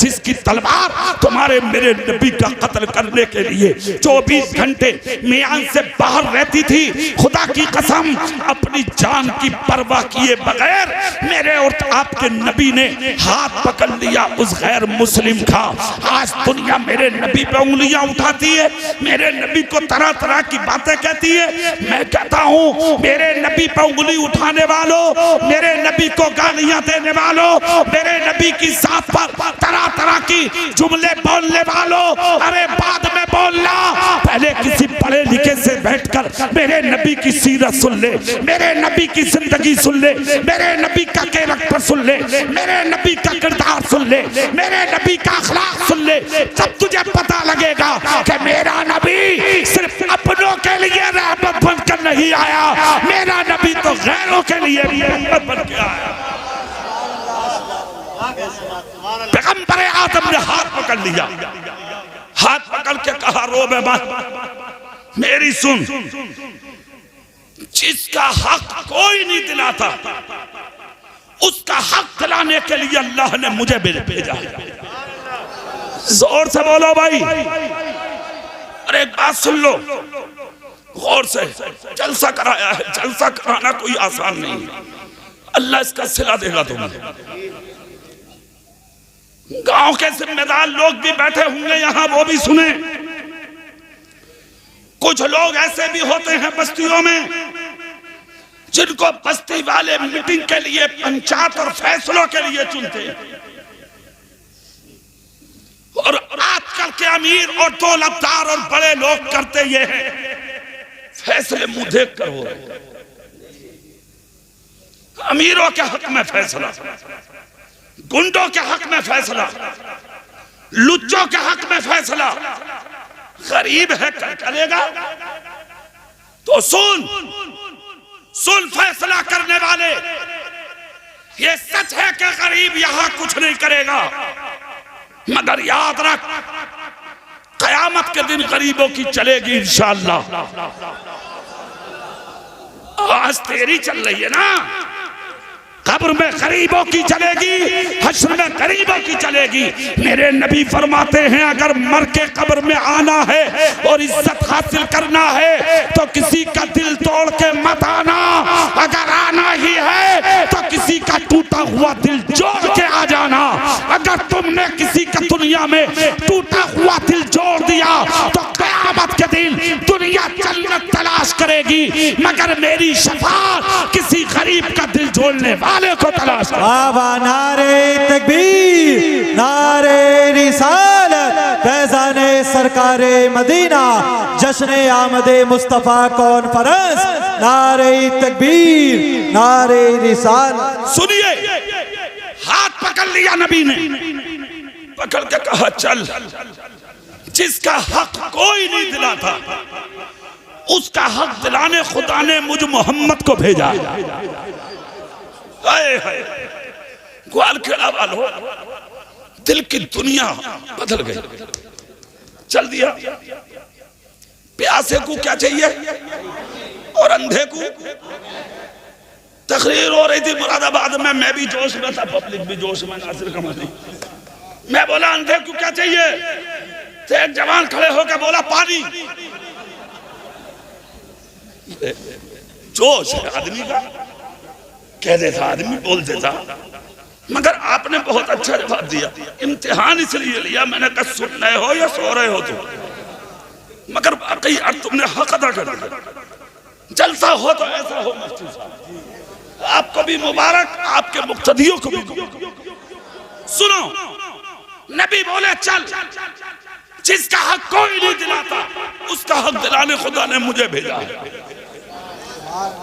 जिसकी तलवार तुम्हारे मेरे नबी का कत्ल करने के लिए 24 घंटे मियां से बाहर रहती थी। खुदा की कसम, अपनी जान की परवाह किए बगैर मेरे और आपके नबी ने हाथ पकड़ लिया उस गैर मुस्लिम का। आज दुनिया मेरे नबी पे उंगलियां उठाती है, मेरे नबी को तरह तरह की बातें कहती है। मैं कहता हूं मेरे नबी पे उंगली उठाने वालों, मेरे नबी को गालियां देने वालों, मेरे नबी की साथ पर तरह तरह की जुमले बोलने वालों, अरे बाद में बोलना, पहले किसी पढ़े लिखे से बैठकर मेरे नबी की सीरत सुन ले, मेरे नबी की जिंदगी सुन ले, मेरे नबी का कैरेक्टर सुन ले, मेरे नबी का किरदार सुन ले, मेरे नबी का अखलाक सुन ले। जब तुझे पता लगेगा कि मेरा नबी सिर्फ अपनों के लिए रहमत बनकर नहीं आया, मेरा नबी तो गैरों के लिए भी रहमत बन के आया। पैगंबर आदम ने हाथ पकड़ लिया, हाथ पकड़ के कहा रो बे मत, मेरी सुन, जिसका हक कोई नहीं दिलाता उसका हक दिलाने के लिए अल्लाह ने मुझे भेजा। जोर से बोलो भाई। अरे एक बात सुन लो गौर से, जलसा कराया है, जलसा कराना कोई आसान नहीं है, अल्लाह इसका सिला देगा तुम्हें। गांव के जिम्मेदार लोग भी बैठे होंगे यहाँ, वो भी सुने। कुछ लोग ऐसे भी होते हैं बस्तियों में जिनको बस्ती वाले मीटिंग के लिए, पंचायत और फैसलों के लिए चुनते हैं, और आजकल के अमीर और दौलतदार और बड़े लोग करते ये हैं, फैसले मुंह देख कर हो रहे। अमीरों के हक में फैसला, गुंडों के हक में फैसला, लुच्चों के हक में फैसला, गरीब है करेगा तो सुन फैसला करने वाले, ये सच है कि गरीब यहां कुछ नहीं करेगा, मगर याद रख कयामत के दिन गरीबों की चलेगी इंशाअल्लाह। आज तेरी चल रही है ना, कब्र में गरीबों की चलेगी, हश्र में गरीबों की चलेगी। मेरे नबी फरमाते हैं अगर मर के कब्र में आना है और इज्जत हासिल करना है तो किसी का दिल तोड़ के मत आना, अगर आना ही है तो किसी का टूटा हुआ दिल जोड़ के आ जाना। अगर तुमने किसी का दुनिया में टूटा हुआ दिल जोड़ दिया तो क़यामत के दिन दुनिया जन्नत तलाश करेगी, मगर मेरी शफाअत किसी गरीब का दिल जोड़ने वाले को तलाश करेगी। बाबा नारे तकबीर, नारे रिसालत, फैज़ाने सरकारे मदीना, जश्न आमदे मुस्तफा कॉन्फ्रेंस, नारे तकबीर, नारे रिसालत। सुनिए, हाथ पकड़ लिया नबी ने, पकड़ के कहा चल, जिसका हक कोई नहीं दिलाता उसका हक दिलाने खुदा ने मुझ मोहम्मद को भेजा। हाय हाय ग्वाल खेड़ा वालों, दिल की दुनिया बदल गई, चल दिया। प्यासे को क्या चाहिए और अंधे को। तकरीर हो रही थी मुरादाबाद में, मैं भी जोश में था, पब्लिक भी जोश में, नासिर कमानी। मैं बोला अंधे को क्या चाहिए, तो एक जवान खड़े होकर बोला पानी। जोश है आदमी का, कह देता आदमी, बोल देता। मगर आपने बहुत अच्छा जवाब दिया। इम्तिहान इसलिए लिया, मैंने कहा सुन रहे हो या सो रहे हो तुम, मगर वाकई आज तुमने हक अदा कर दिया। जलसा हो तो ऐसा हो मुफ्ती साहब, आपको भी मुबारक, आपके मुक्तदियों को भी। सुनो, नबी बोले चल, जिसका हक कोई नहीं दिलाता उसका हक दिलाने खुदा ने मुझे भेजा है।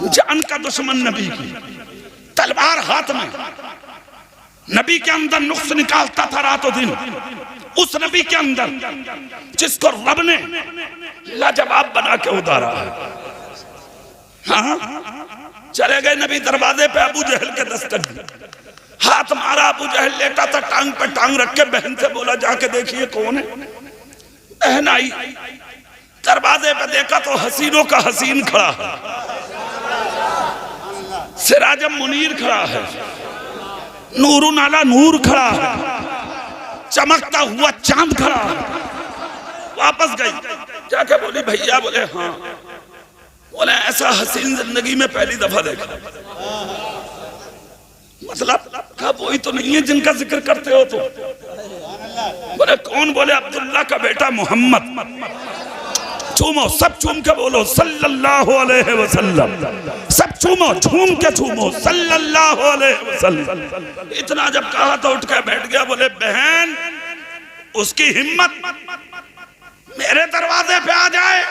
जान का दुश्मन नबी की, तलवार हाथ में, नबी के अंदर नुक्स निकालता था रातों दिन। उस नबी के अंदर जिसको रब ने लाजवाब बना के उतारा है। हाँ, चले गए नबी दरवाजे पे, अबू जहल के दस्तक दी, हाथ मारा। अबू जहल लेटा था, टांग पे टांग रख के बहन से बोला जाके देखिए कौन है। बहन आई, दरवाजे पे देखा तो हसीनों का हसीन खड़ा है, सिराजम मुनीर खड़ा है, नूरुन अला नूर खड़ा है, चमकता हुआ चांद खड़ा है। वापस गई, जाके बोली भैया, बोले हाँ। बोले ऐसा हसीन जिंदगी में पहली दफा देखा। मतलब कहा वही तो नहीं है जिनका जिक्र करते हो तुम। बोले कौन? बोले अब्दुल्ला का बेटा मोहम्मद। चूमो, सब चूम के बोलो सल्लल्लाहु अलैहि वसल्लम, सब चूमो, झूम के चूमो सल्लल्लाहु अलैहि वसल्लम। इतना जब कहा तो उठ के बैठ गया। बोले बहन, उसकी हिम्मत मेरे दरवाजे पे आ जाए।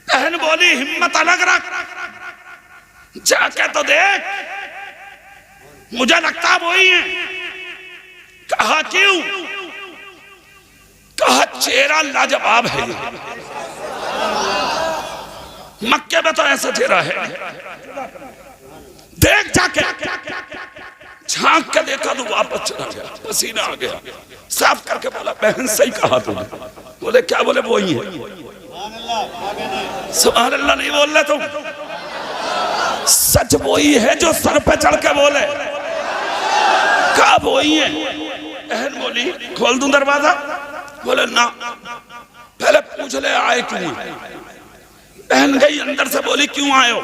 बहन बोली हिम्मत अलग रख, जाके तो देख, मुझे लगता वही है। कहा क्यों? कहा चेहरा लाजवाब है। मक्के में तो ऐसा चेहरा है, देख जाके। झांक के देखा तो वापस चला गया, पसीना आ गया। साफ करके बोला बहन सही कहा तूने। बोले क्या? बोले वही है। सुभान अल्लाह नहीं बोल रहे तुम, सच वही है जो सर पे चढ़ के बोले। कहा वही है। बहन बोली खोल दूं दरवाजा? बोले ना, पहले पूछ ले आए क्यों। बहन गई अंदर से, बोली क्यों आए हो?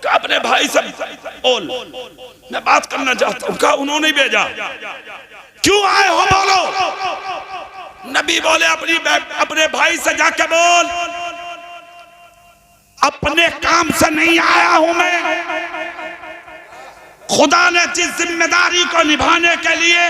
कहा अपने भाई से बोल, मैं बात करना चाहता हूं। कहा उन्होंने ही भेजा। क्यों आए हो बोलो। नबी बोले अपने भाई से जाके बोल, अपने काम से नहीं आया हूं मैं। खुदा ने जिस जिम्मेदारी को निभाने के लिए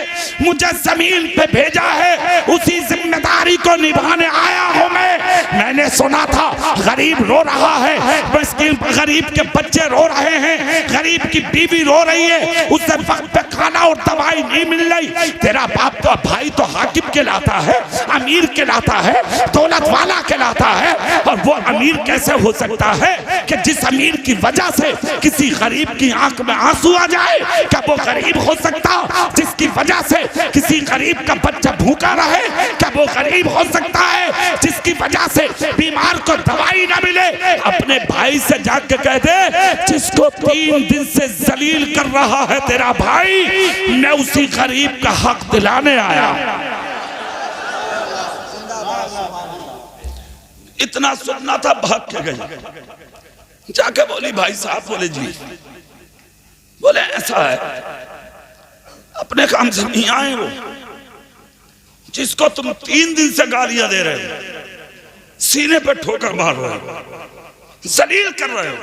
मुझे जमीन पे भेजा है, उसी जिम्मेदारी को निभाने आया हूं मैं। मैंने सुना था गरीब रो रहा है, मिस्कीन गरीब के बच्चे रो रहे हैं, गरीब की बीवी रो रही है, उसे वक्त पे खाना और दवाई नहीं मिल रही। तेरा बाप तो भाई तो हाकिम कहलाता है, अमीर कहलाता है, दौलत वाला कहलाता है, और वो अमीर कैसे हो सकता है कि जिस अमीर की वजह से किसी गरीब की आंख में आंसू आ जाए? क्या वो गरीब हो सकता जिसकी वजह से किसी गरीब का बच्चा भूखा रहे? क्या वो गरीब हो सकता है जिसकी वजह से बीमार को दवाई ना मिले? अपने भाई से जाके कह दे, जिसको 3 दिन से जलील कर रहा है तेरा भाई, मैं उसी गरीब का हक दिलाने आया। इतना सुनना था, भाग के गई। जाके बोली भाई साहब। बोले जी। बोले ऐसा है, अपने काम से नहीं आए वो जिसको तुम 3 दिन से गालियां दे रहे हो, सीने पे ठोकर मार रहे हो, जलील कर रहे हो,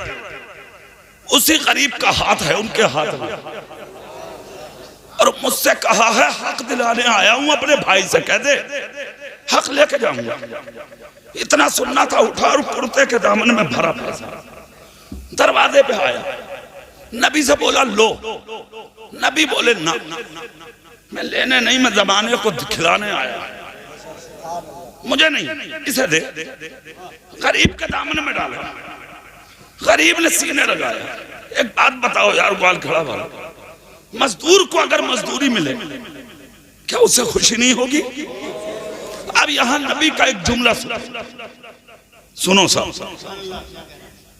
उसी गरीब का हाथ है उनके हाथ में। और मुझसे कहा है हक दिलाने आया हूं, अपने भाई से कह दे हक लेके जाऊंगा। इतना सुनना था, उठा और कुर्ते के दामन में भरा पैसा दरवाजे पे आया। नबी से बोला लो। नबी बोले ना, मैं लेने नहीं, मैं जमाने को खिलाने आया, मुझे नहीं, इसे दे। गरीब के दामन में डाला, गरीब ने सीने लगाया। एक बात बताओ यार, ग्वाल खड़ा वाला, मजदूर को अगर मजदूरी मिले क्या उसे खुशी नहीं होगी? अब यहां नबी का एक जुमला सुनो सब।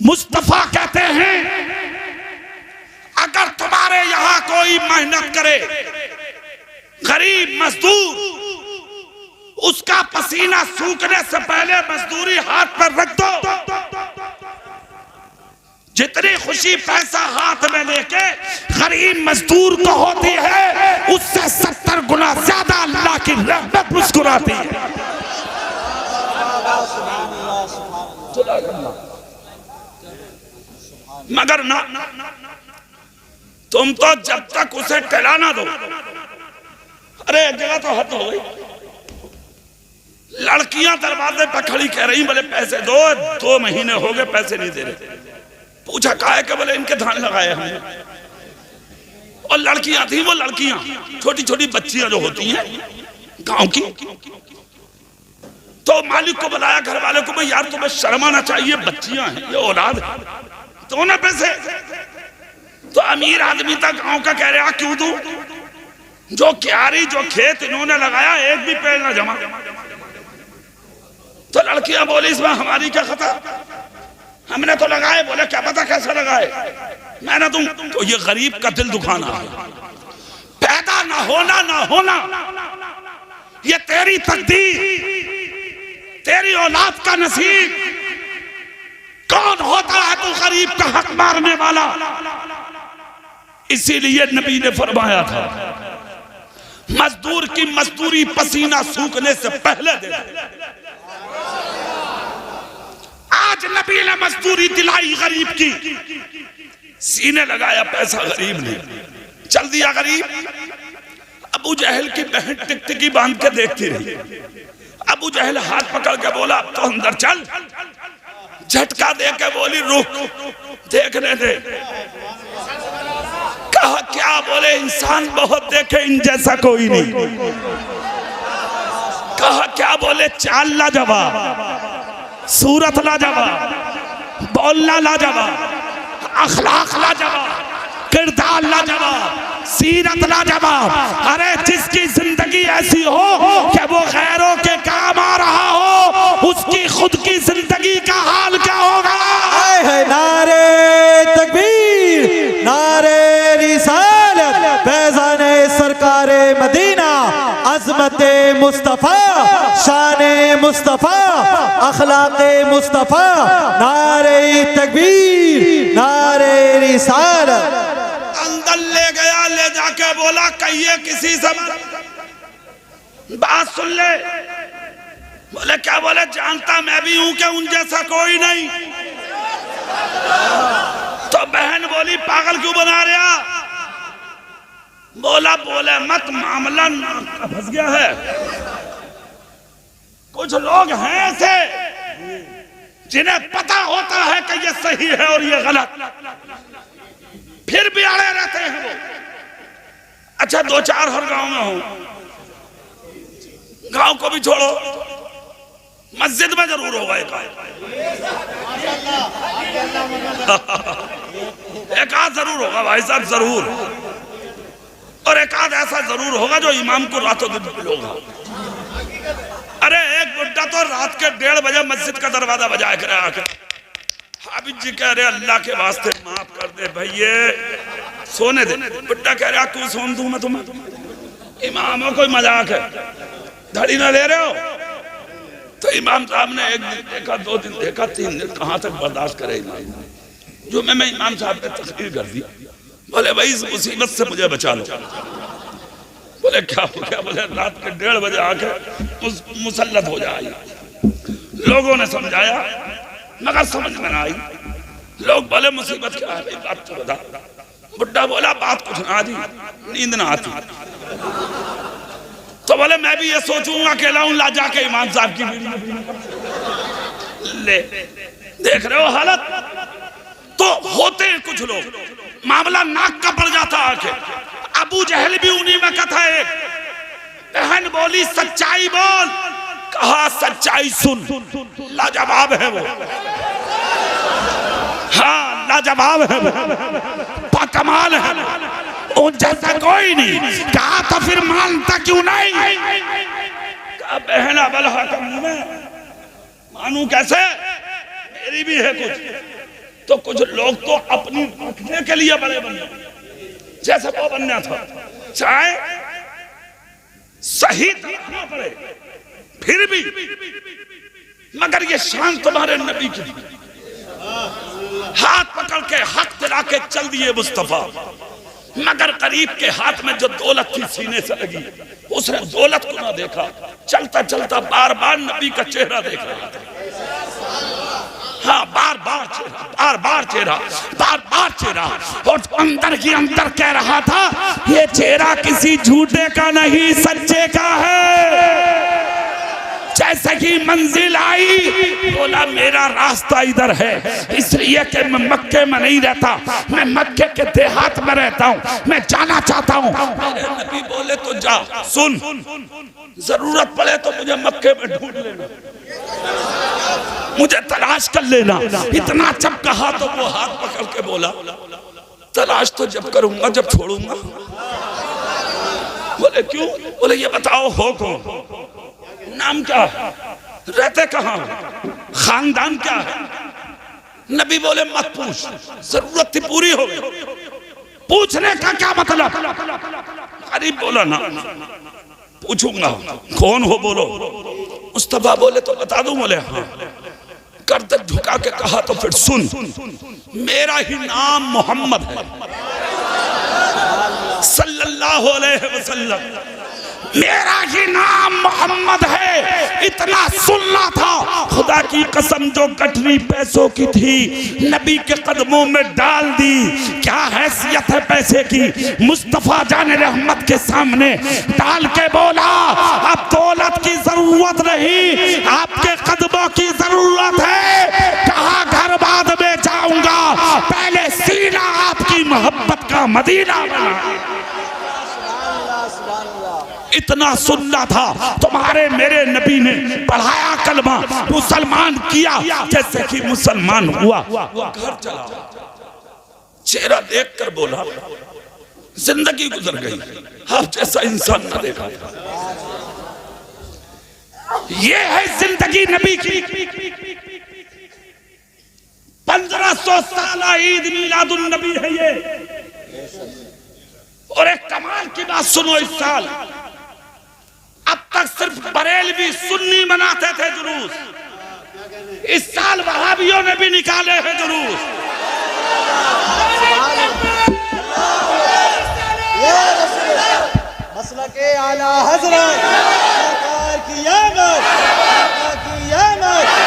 मुस्तफा कहते हैं अगर तुम्हारे यहां कोई मेहनत करे, गरीब मजदूर, उसका पसीना सूखने से पहले मजदूरी हाथ पर रख दो। जितनी खुशी पैसा हाथ में लेके गरीब मजदूर को होती है, उससे 70 गुना ज्यादा अल्लाह की रहमत मुस्कुराती है। मगर ना, तुम तो जब तक उसे टहलाना दो, अरे एक जगह तो हद हो गई, लड़कियां दरवाजे पर खड़ी कह रही बोले पैसे दो, 2 महीने हो गए पैसे नहीं दे रहे। पूछा काहे के? बोले इनके धान लगाए हमने। और लड़कियां थी, वो लड़कियां छोटी छोटी बच्चियां जो होती हैं गांव की, तो मालिक को बुलाया, घर वाले को, भाई यार तुम्हें शर्म आना चाहिए, बच्चियां हैं, ये औलाद है, तो ना पैसे। तो अमीर आदमी था गांव का, कह रहा क्यों दूं? जो क्यारी जो खेत इन्होंने लगाया एक भी पेड़ ना जमा। तो लड़कियां बोली इसमें हमारी क्या खता, हमने तो लगाए। बोले क्या पता कैसे लगाए, मैं ना दूं। तो ये गरीब का दिल दुखाना है। पैदा ना होना ये तेरी तकदीर, तेरी औलाद का नसीब। कौन होता है तू गरीब का हक मारने वाला? इसीलिए नबी ने फरमाया था मजदूर की मजदूरी पसीना सूखने से पहले दे। आज नबी ने मजदूरी दिलाई गरीब की, सीने लगाया पैसा गरीब ने, चल दिया गरीब। अबू जहल की बहन टिकटिकी बांध के देखती रही। अबू जहल हाथ पकड़ के बोला अब तो अंदर चल। झटका दे के बोली रुक, देखने दे। कहा क्या? बोले इंसान बहुत देखे, इन जैसा कोई नहीं। कहा क्या? बोले चाल लाजवाब, सूरत लाजवाब, बोलना लाजवाब, अखलाक लाजवाब, किरदार लाजवाब, सीरत लाजवाब। अरे जिसकी जिंदगी ऐसी हो कि वो गैरों के काम आ रहा हो, उसकी खुद की जिंदगी का हाल क्या होगा? नारे तकबीर, नारे रिसालत, फैज़ाने सरकारे मदीना, अज़मते मुस्तफ़ा, शाने मुस्तफ़ा, अखलाक़े मुस्तफ़ा, नारे तकबीर, नारे रिसालत। अंदर ले गया, ले जाके बोला कहिए किसी से बात सुन ले। बोले क्या? बोले जानता मैं भी हूं कि उन जैसा कोई नहीं। तो बहन बोली पागल क्यों बना रहा? बोला बोले मत, मामला फंस गया है। कुछ लोग हैं ऐसे जिन्हें पता होता है कि ये सही है और ये गलत, फिर भी अड़े रहते हैं वो। अच्छा 2-4 हर गांव में हो, गांव को भी छोड़ो, मस्जिद में जरूर होगा एक आध जरूर होगा भाई साहब, जरूर। और एक आध ऐसा जरूर होगा जो इमाम को रातों दिन होगा। अरे एक बुड्ढा तो रात के 1:30 बजे मस्जिद का दरवाजा बजाया करे आकर, हाबिब जी कह रहे अल्लाह के वास्ते माफ कर दे भैये, सोने दे। बुड्ढा कह रहा क्यों सोन दूं मैं तुम्हें? इमाम हो कोई मजाक है, धड़ी ना ले रहे हो? तो इमाम साहब ने 1 दिन देखा, 2 दिन देखा, 3 दिन, कहां तक बर्दाश्त करे इमाम। जो मैं इमाम साहब ने तकरीर कर दी। बोले भाई इस मुसीबत से मुझे बचा लो। बोले क्या हो गया? बोले रात के 1:30 बजे आके मुसल्लत हो जाए। लोगों ने समझाया मगर समझ में ना आई। लोग बोले मुसीबत क्या है भाई, बात तो बता। बुड्ढा बोला बात कुछ ना आती, नींद ना आती। तो बोले मैं भी ये सोचूंगा अकेला हूं, ला जाके इमाम साहब की ले। देख रहे हो हालत? तो होते हैं कुछ लोग, मामला नाक का पड़ जाता आके। अबू जहल भी उन्हीं में का था। एक बहन बोली सच्चाई बोल, कहा सच्चाई सुन। लाजवाब है वो, हाँ लाजवाब है वो, कमाल है। उन जैसा कोई नहीं। कहा तो फिर मानता क्यों नहीं? कहा बहना बलहा का मुंह में मानू कैसे, मेरी भी है कुछ। तो कुछ लोग तो अपनी रखने के लिए बड़े बने, जैसे वो बनना था, चाहे सही ना पड़े फिर भी, मगर ये शान तुम्हारे नबी की। हाथ पकड़ के हक दिला के चल दिए मुस्तफा, मगर गरीब के हाथ में जो दौलत थी सीने से लगी, उसने दौलत को ना देखा। चलता चलता बार बार नबी का चेहरा देख रहा था। हाँ, बार बार चेहरा, बार बार चेहरा, बार बार चेहरा। और अंदर ही अंदर कह रहा था, ये चेहरा किसी झूठे का नहीं, सच्चे का है। जैसे ही मंजिल आई, बोला मेरा रास्ता इधर है, इसलिए कि मैं मक्के में नहीं रहता, मैं मक्के के देहात में रहता हूँ, मैं जाना चाहता हूँ। नबी बोले तो जा, सुन, जरूरत पड़े तो मुझे मक्के में ढूंढ लेना, मुझे तलाश कर लेना। इतना जब कहा तो वो हाथ पकड़ के बोला, तलाश तो जब करूंगा जब छोड़ूंगा। बोले क्यों? बोले ये बताओ हो कौन, नाम क्या है, रहते कहाँ, खानदान क्या है? नबी बोले मत पूछ, जरूरत थी पूरी हो गई, पूछने का क्या मतलब? गरीब बोला ना, पूछूंगा कौन हो बोलो। मुस्तफा बोले तो बता दूं? बोले हाँ। गर्दन झुका के कहा तो फिर सुन, मेरा ही नाम मोहम्मद है सल्लल्लाहु अलैहि वसल्लम, मेरा ही नाम मोहम्मद है। इतना सुनना था, खुदा की कसम जो गठरी पैसों की थी नबी के कदमों में डाल दी। क्या हैसियत है पैसे की, मुस्तफा जाने रहमत के सामने डाल के बोला, अब दौलत की जरूरत नहीं, आपके कदमों की जरूरत है। कहा घर बाद में जाऊंगा, पहले सीना आपकी मोहब्बत का मदीना बना। इतना सुनना था, तुम्हारे मेरे नबी ने पढ़ाया कलमा, मुसलमान किया, जैसे कि मुसलमान हुआ। वो घर चला, चेहरा देखकर बोला, जिंदगी गुजर गई, आप जैसा इंसान न देखा। ये है जिंदगी नबी की। 1500 साल ईद मिलादुन नबी है ये। और एक कमाल की बात सुनो, इस साल अब तक सिर्फ बरेलवी सुन्नी मनाते थे जुलूस, इस साल वहाबियों ने भी निकाले हैं जुलूस। मसलके आला हज़रत सरकार की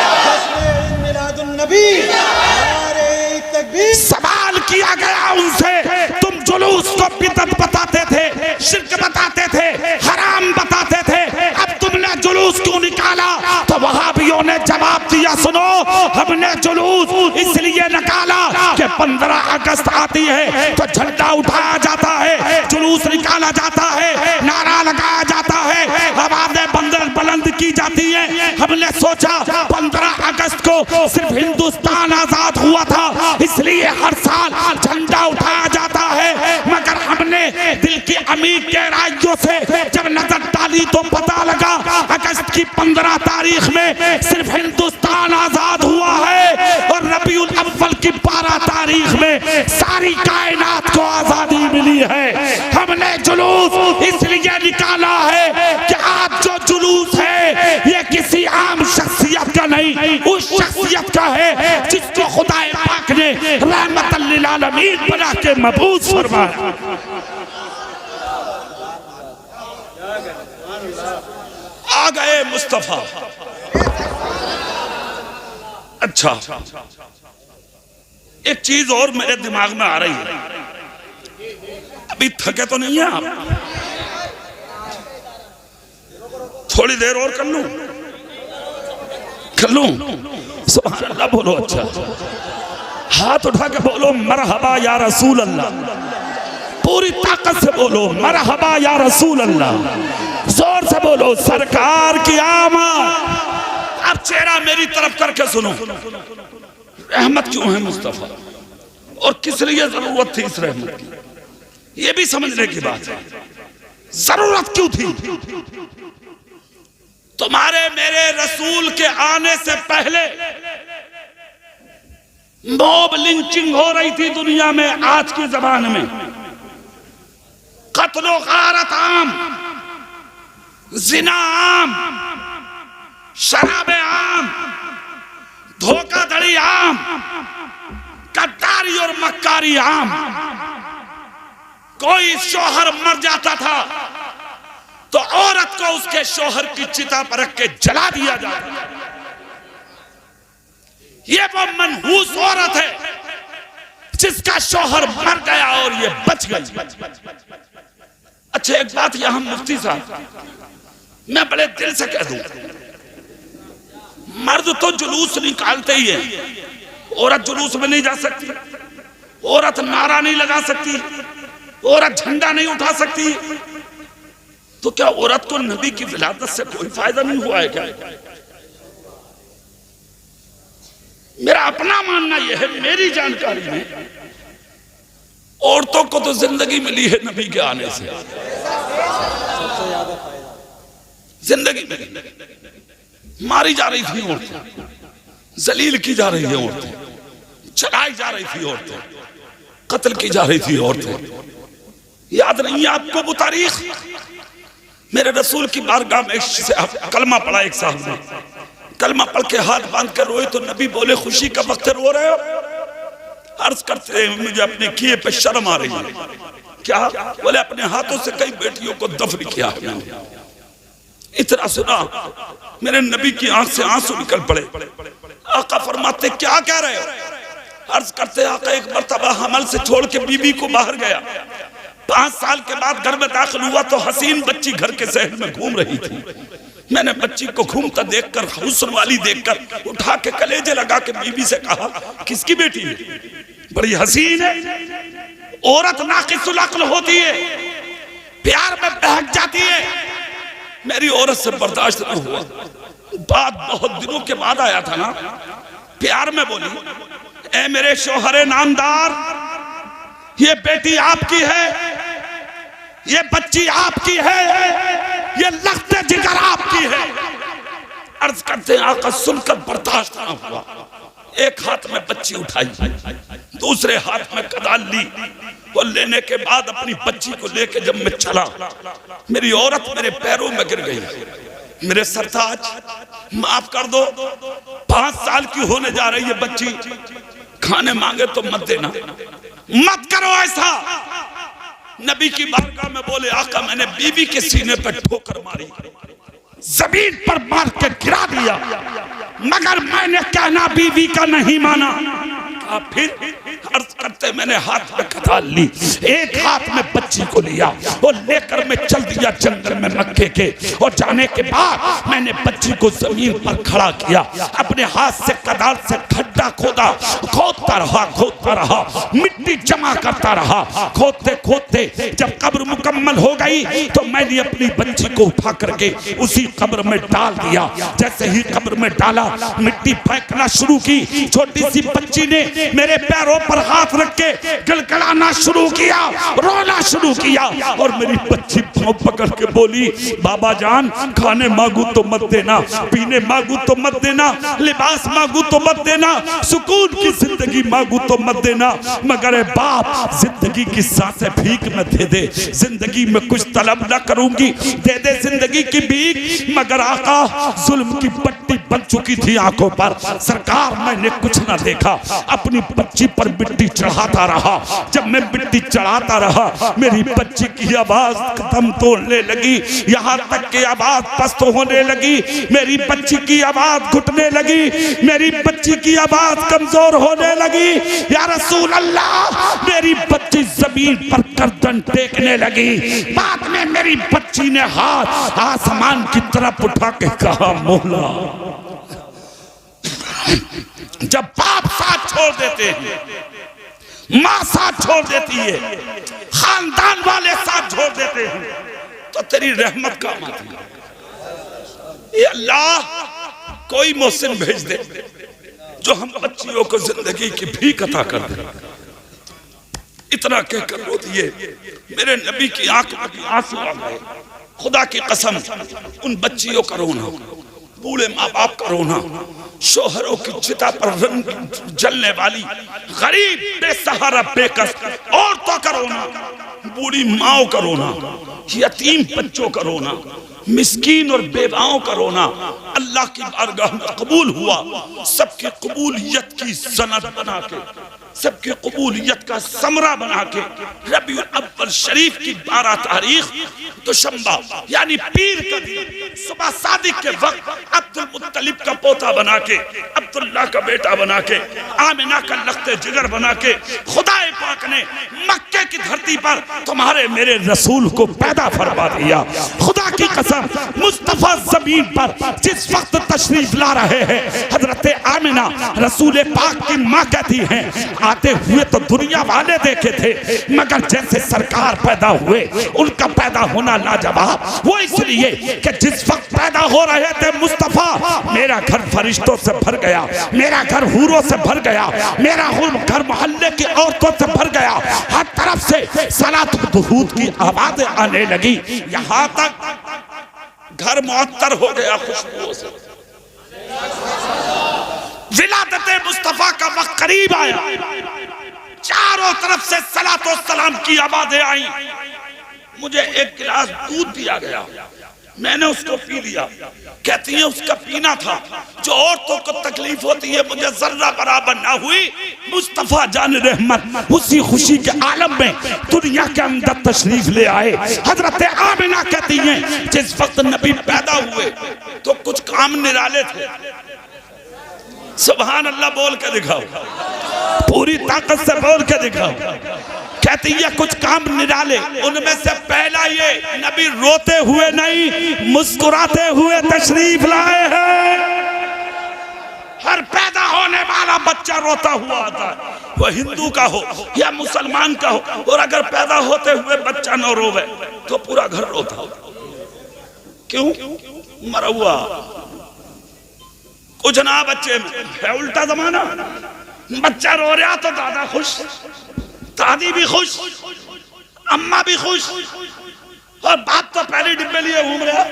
जश्न मिलादुन नबी, नारे तकबीर। सवाल किया गया उनसे, तुम जुलूस को बिदअत बताते थे, शिर्क बताते थे, हराम बताते थे, अब तुमने जुलूस क्यों निकाला? तो वहाबियों ने जवाब दिया, सुनो, हमने जुलूस इसलिए निकाला कि 15 अगस्त आती है तो झंडा उठाया जाता है, जुलूस निकाला जाता है, नारा लगाया जाता है, आवाजें बुलंद की जाती है। हमने सोचा 15 अगस्त को सिर्फ हिंदुस्तान आजाद हुआ था, इसलिए हर साल झंडा उठाया जाता है, मगर हमने दिल की अमीर गहराइयों से जब नजर डाली तो पता लगा अगस्त की 15 तारीख में सिर्फ हिंदुस्तान आजाद हुआ है, और रबीउल अव्वल की 12 तारीख में सारी कायनात को आजादी मिली है। हमने जुलूस इसलिए निकाला है कि आज जो जुलूस है ये किसी आम शख्सियत का नहीं, उस शख्सियत का है जिसको खुदाए पाक ने रहमतल लिल आलमीन बना के मबूस फरमाया। आ गए मुस्तफा। अच्छा, एक चीज और मेरे दिमाग में आ रही है, अभी थके तो नहीं है आप? थोड़ी देर और कर लूं? सुभान अल्लाह बोलो। अच्छा, हाथ उठा के बोलो मरहबा या रसूल अल्लाह, पूरी ताकत से बोलो मरहबा या रसूल अल्लाह, जोर से बोलो सरकार की आमद। अब चेहरा मेरी तरफ करके सुनो, रहमत क्यों है मुस्तफा और किस लिए जरूरत थी इस रहमत की? ये भी समझने की बात है। जरूरत क्यों थी? तुम्हारे मेरे रसूल के आने से पहले मॉब लिंचिंग हो रही थी दुनिया में। आज के जमाने में कत्लो गारत आम, जिना आम, शराबे आम, धोखाधड़ी आम, गद्दारी और मक्कारी आम। कोई शौहर मर जाता था तो औरत को उसके शौहर की चिता पर रख के जला दिया जाता। ये वो मनहूस औरत है जिसका शौहर मर गया और ये बच गई। अच्छा एक बात यहां मुफ्ती साहब मैं बड़े दिल से कह दूं, मर्द तो जुलूस निकालते ही है, औरत जुलूस में नहीं जा सकती, औरत नारा नहीं लगा सकती, औरत झंडा नहीं उठा सकती। तो क्या औरत को नबी की विलादत से कोई फायदा नहीं हुआ है क्या? मेरा अपना मानना यह है, मेरी जानकारी में औरतों को तो जिंदगी मिली है नबी के आने से। जिंदगी मिली, मारी जा रही थी औरतें, जलील की जा रही है औरतें, चलाई जा रही थी औरतें, कत्ल की जा रही थी औरतें। याद नहीं है आपको वो तारीख? मेरे रसूल की बारगाह में से कलमा पढ़ा एक साहब ने, कलमा पढ़ के हाथ बांध कर रोए तो नबी बोले खुशी का वक्त रो रहे हो? अर्ज करते हैं मुझे अपने किए पे शर्म आ रही है। क्या? बोले अपने हाथों से कई बेटियों को दफन किया है। इतना सुना मेरे नबी की आंख से आंसू निकल पड़े। आका फरमाते क्या कह रहे हो? अर्ज करते आका एक मर्तबा हमल से छोड़ के बीबी को बाहर गया, 5 साल के बाद घर में दाखिल हुआ तो हसीन बच्ची घर के सहन में घूम रही थी। मैंने बच्ची को घूमता देखकर, हुस्न वाली देखकर उठा के कलेजे लगा के बीबी से कहा किसकी बेटी है? बड़ी हसीन है। औरत नाकिसुल अक्ल होती है, प्यार में बहक जाती है। मेरी औरत से बर्दाश्त नहीं हुआ। बात बहुत दिनों के बाद आया था ना, प्यार में बोली ए मेरे शौहरे नामदार, ये बेटी आपकी है, ये बच्ची आपकी है, ये लख्ते जिगर आपकी है। अर्ज करते हैं आका सुनकर बर्दाश्त ना हुआ। एक हाथ में बच्ची उठाई, दूसरे हाथ में कदाल ली और लेने के बाद अपनी बच्ची को लेके जब मैं चला, मेरी औरत मेरे पैरों में गिर गई। मेरे सरताज माफ कर दो, 5 साल की होने जा रही है बच्ची, खाने मांगे तो मत देना, मत करो ऐसा। नबी की बारगाह में बोले आका मैंने बीवी के सीने पर ठोकर मारी, जमीन पर मार के गिरा दिया, मगर मैंने कहना बीवी का नहीं माना। फिर अर्ज करते मैंने हाथ में कताल ली, एक हाथ में बच्ची को लिया और लेकर मैं चल दिया जंगल में मक्के के। और जाने के बाद मैंने बच्ची को जमीन पर खड़ा किया, अपने हाथ से कदाल से खड्डा खोदा, खोदता रहा, मिट्टी जमा करता रहा। खोदते खोदते जब कब्र मुकम्मल हो गई तो मैंने अपनी बच्ची को उठा करके उसी कब्र में डाल दिया। जैसे ही कब्र में डाला, मिट्टी फेंकना शुरू की। छोटी सी बच्ची ने मेरे पैरों पर हाथ रख के गलगलाना शुरू किया, रोना शुरू किया। और मेरी बच्ची पांव पकड़ के बोली बाबा जान, खाने मांगू तो मत देना, पीने मांगू तो मत देना, लिबास मांगू तो मत देना, सुकून की जिंदगी मांगू तो मत देना, मगर बाप जिंदगी की सांसें भीख में दे दे, जिंदगी में कुछ तलब न करूंगी, दे दे जिंदगी की भीख। मगर आका जुल्म की पट्टी बन चुकी थी आंखों पर। सरकार मैंने कुछ ना देखा, अपनी बच्ची पर मिट्टी चढ़ाता रहा। जब मैं मिट्टी चढ़ाता रहा, मेरी बच्ची की आवाज दम तोड़ने लगी, यहाँ तक कि आवाज पस्त होने लगी, मेरी बच्ची की आवाज घुटने लगी, मेरी बच्ची की आवाज कमजोर होने लगी। या रसूल अल्लाह, मेरी बच्ची जमीन पर गर्दन टेकने लगी। बाद में मेरी बच्ची ने हाथ आसमान की तरफ उठा के कहा मौला। जब बाप साथ छोड़ देते हैं, माँ साथ छोड़ देती है, खानदान वाले साथ छोड़ देते हैं, तो तेरी रहमत काम आती है। ये अल्लाह कोई मोहसिन भेज दे जो हम बच्चियों को जिंदगी की भीख अता कर दे। इतना कहकर रो दिए, मेरे नबी की आंख में आंसू आ गए। खुदा की कसम, उन बच्चियों का रोना, बूढ़े माँ बाप का रोना, शोहरों की चिता पर रंग जलने वाली गरीब बेसहारा बेकस औरतों का रोना, बूढ़ी माओ का रोना, यतीम बच्चों का रोना, मिस्कीन और बेवाओं का रोना अल्लाह की बारगाह में कबूल हुआ। सबकी कबूलियत की सनद बना के, सबकी कबूलियत का समरा बना के रबीउल अव्वल शरीफ की 12 तारीख दुशंबा यानी पीर का दिन सुबह सादिक के वक्त अब्दुल मुत्तलिब का पोता बना के, अब्दुल्ला का बेटा बना के, आमिना का लख्ते जिगर बना के खुदाए पाक ने मक्के की धरती पर तुम्हारे मेरे रसूल को पैदा फरमा दिया। खुदा की कसम, मुस्तफा जमीन पर जिस वक्त तशरीफ ला रहे हैं, हजरत आमिना रसूल पाक की माँ कहती हैं, आते हुए तो दुनिया वाले देखे थे, मगर जैसे सरकार पैदा हुए उनका पैदा होना लाजवाब। वो इसलिए कि जिस वक्त पैदा हो रहे थे मुस्तफा, मेरा घर फरिश्तों से भर गया, मेरा घर हूरों से भर गया, मेरा घर मोहल्ले की औरतों से भर गया, हर तरफ से सलात दुरूद की आवाजें आने लगी, यहाँ तक घर मुअत्तर हो गया खुशबुओं से। विलादते मुस्तफा का वक्त करीब आया, चारों तरफ से सलातो सलाम की आवाजें आई। मुझे एक गिलास दूध दिया गया, मैंने उसको पी लिया। कहती है उसका पीना था, जो औरतों को तकलीफ होती है मुझे जर्रा बराबर ना हुई। मुस्तफा जान रहमत उसी खुशी के आलम में दुनिया के अंदर तशरीफ ले आए। हजरत आमिना कहती हैं, जिस वक्त नबी पैदा हुए तो कुछ काम निराले थे। सुभान अल्लाह बोल के दिखाओ, पूरी ताकत से बोल के दिखाओ। कहती है कुछ काम निराले, उनमें से पहला ये, नबी रोते हुए नहीं मुस्कुराते हुए तशरीफ लाए हैं। हर पैदा होने वाला बच्चा रोता हुआ आता है, वो हिंदू का हो या मुसलमान का हो, और अगर पैदा होते हुए बच्चा न रोवे तो पूरा घर रोता हो। क्यों? मरा हुआ कुछ ना बच्चे में है, उल्टा जमाना। बच्चा रो रहा तो दादा खुश, दादी भी खुश, अम्मा भी खुश, और बाप तो पहले डिब्बे लिए घूम रहा।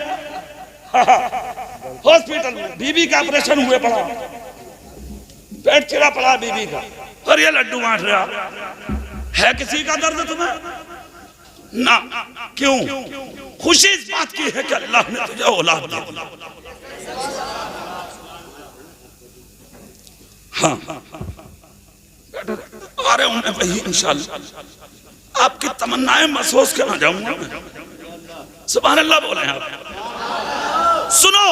हॉस्पिटल में बीबी का ऑपरेशन हुए पड़ा, पेट चिरा पड़ा बीबी का, और ये लड्डू बांट रहा है। किसी का दर्द तुम्हें ना? क्यों? खुशी इस बात की है कि अल्लाह ने तुझे औलाद दिया। हाँ, आ रहे होंगे भाई इंशाल्लाह। आपकी तमन्नाएं महसूस करना जाऊंगा मैं। सुभान अल्लाह बोले आप। सुनो,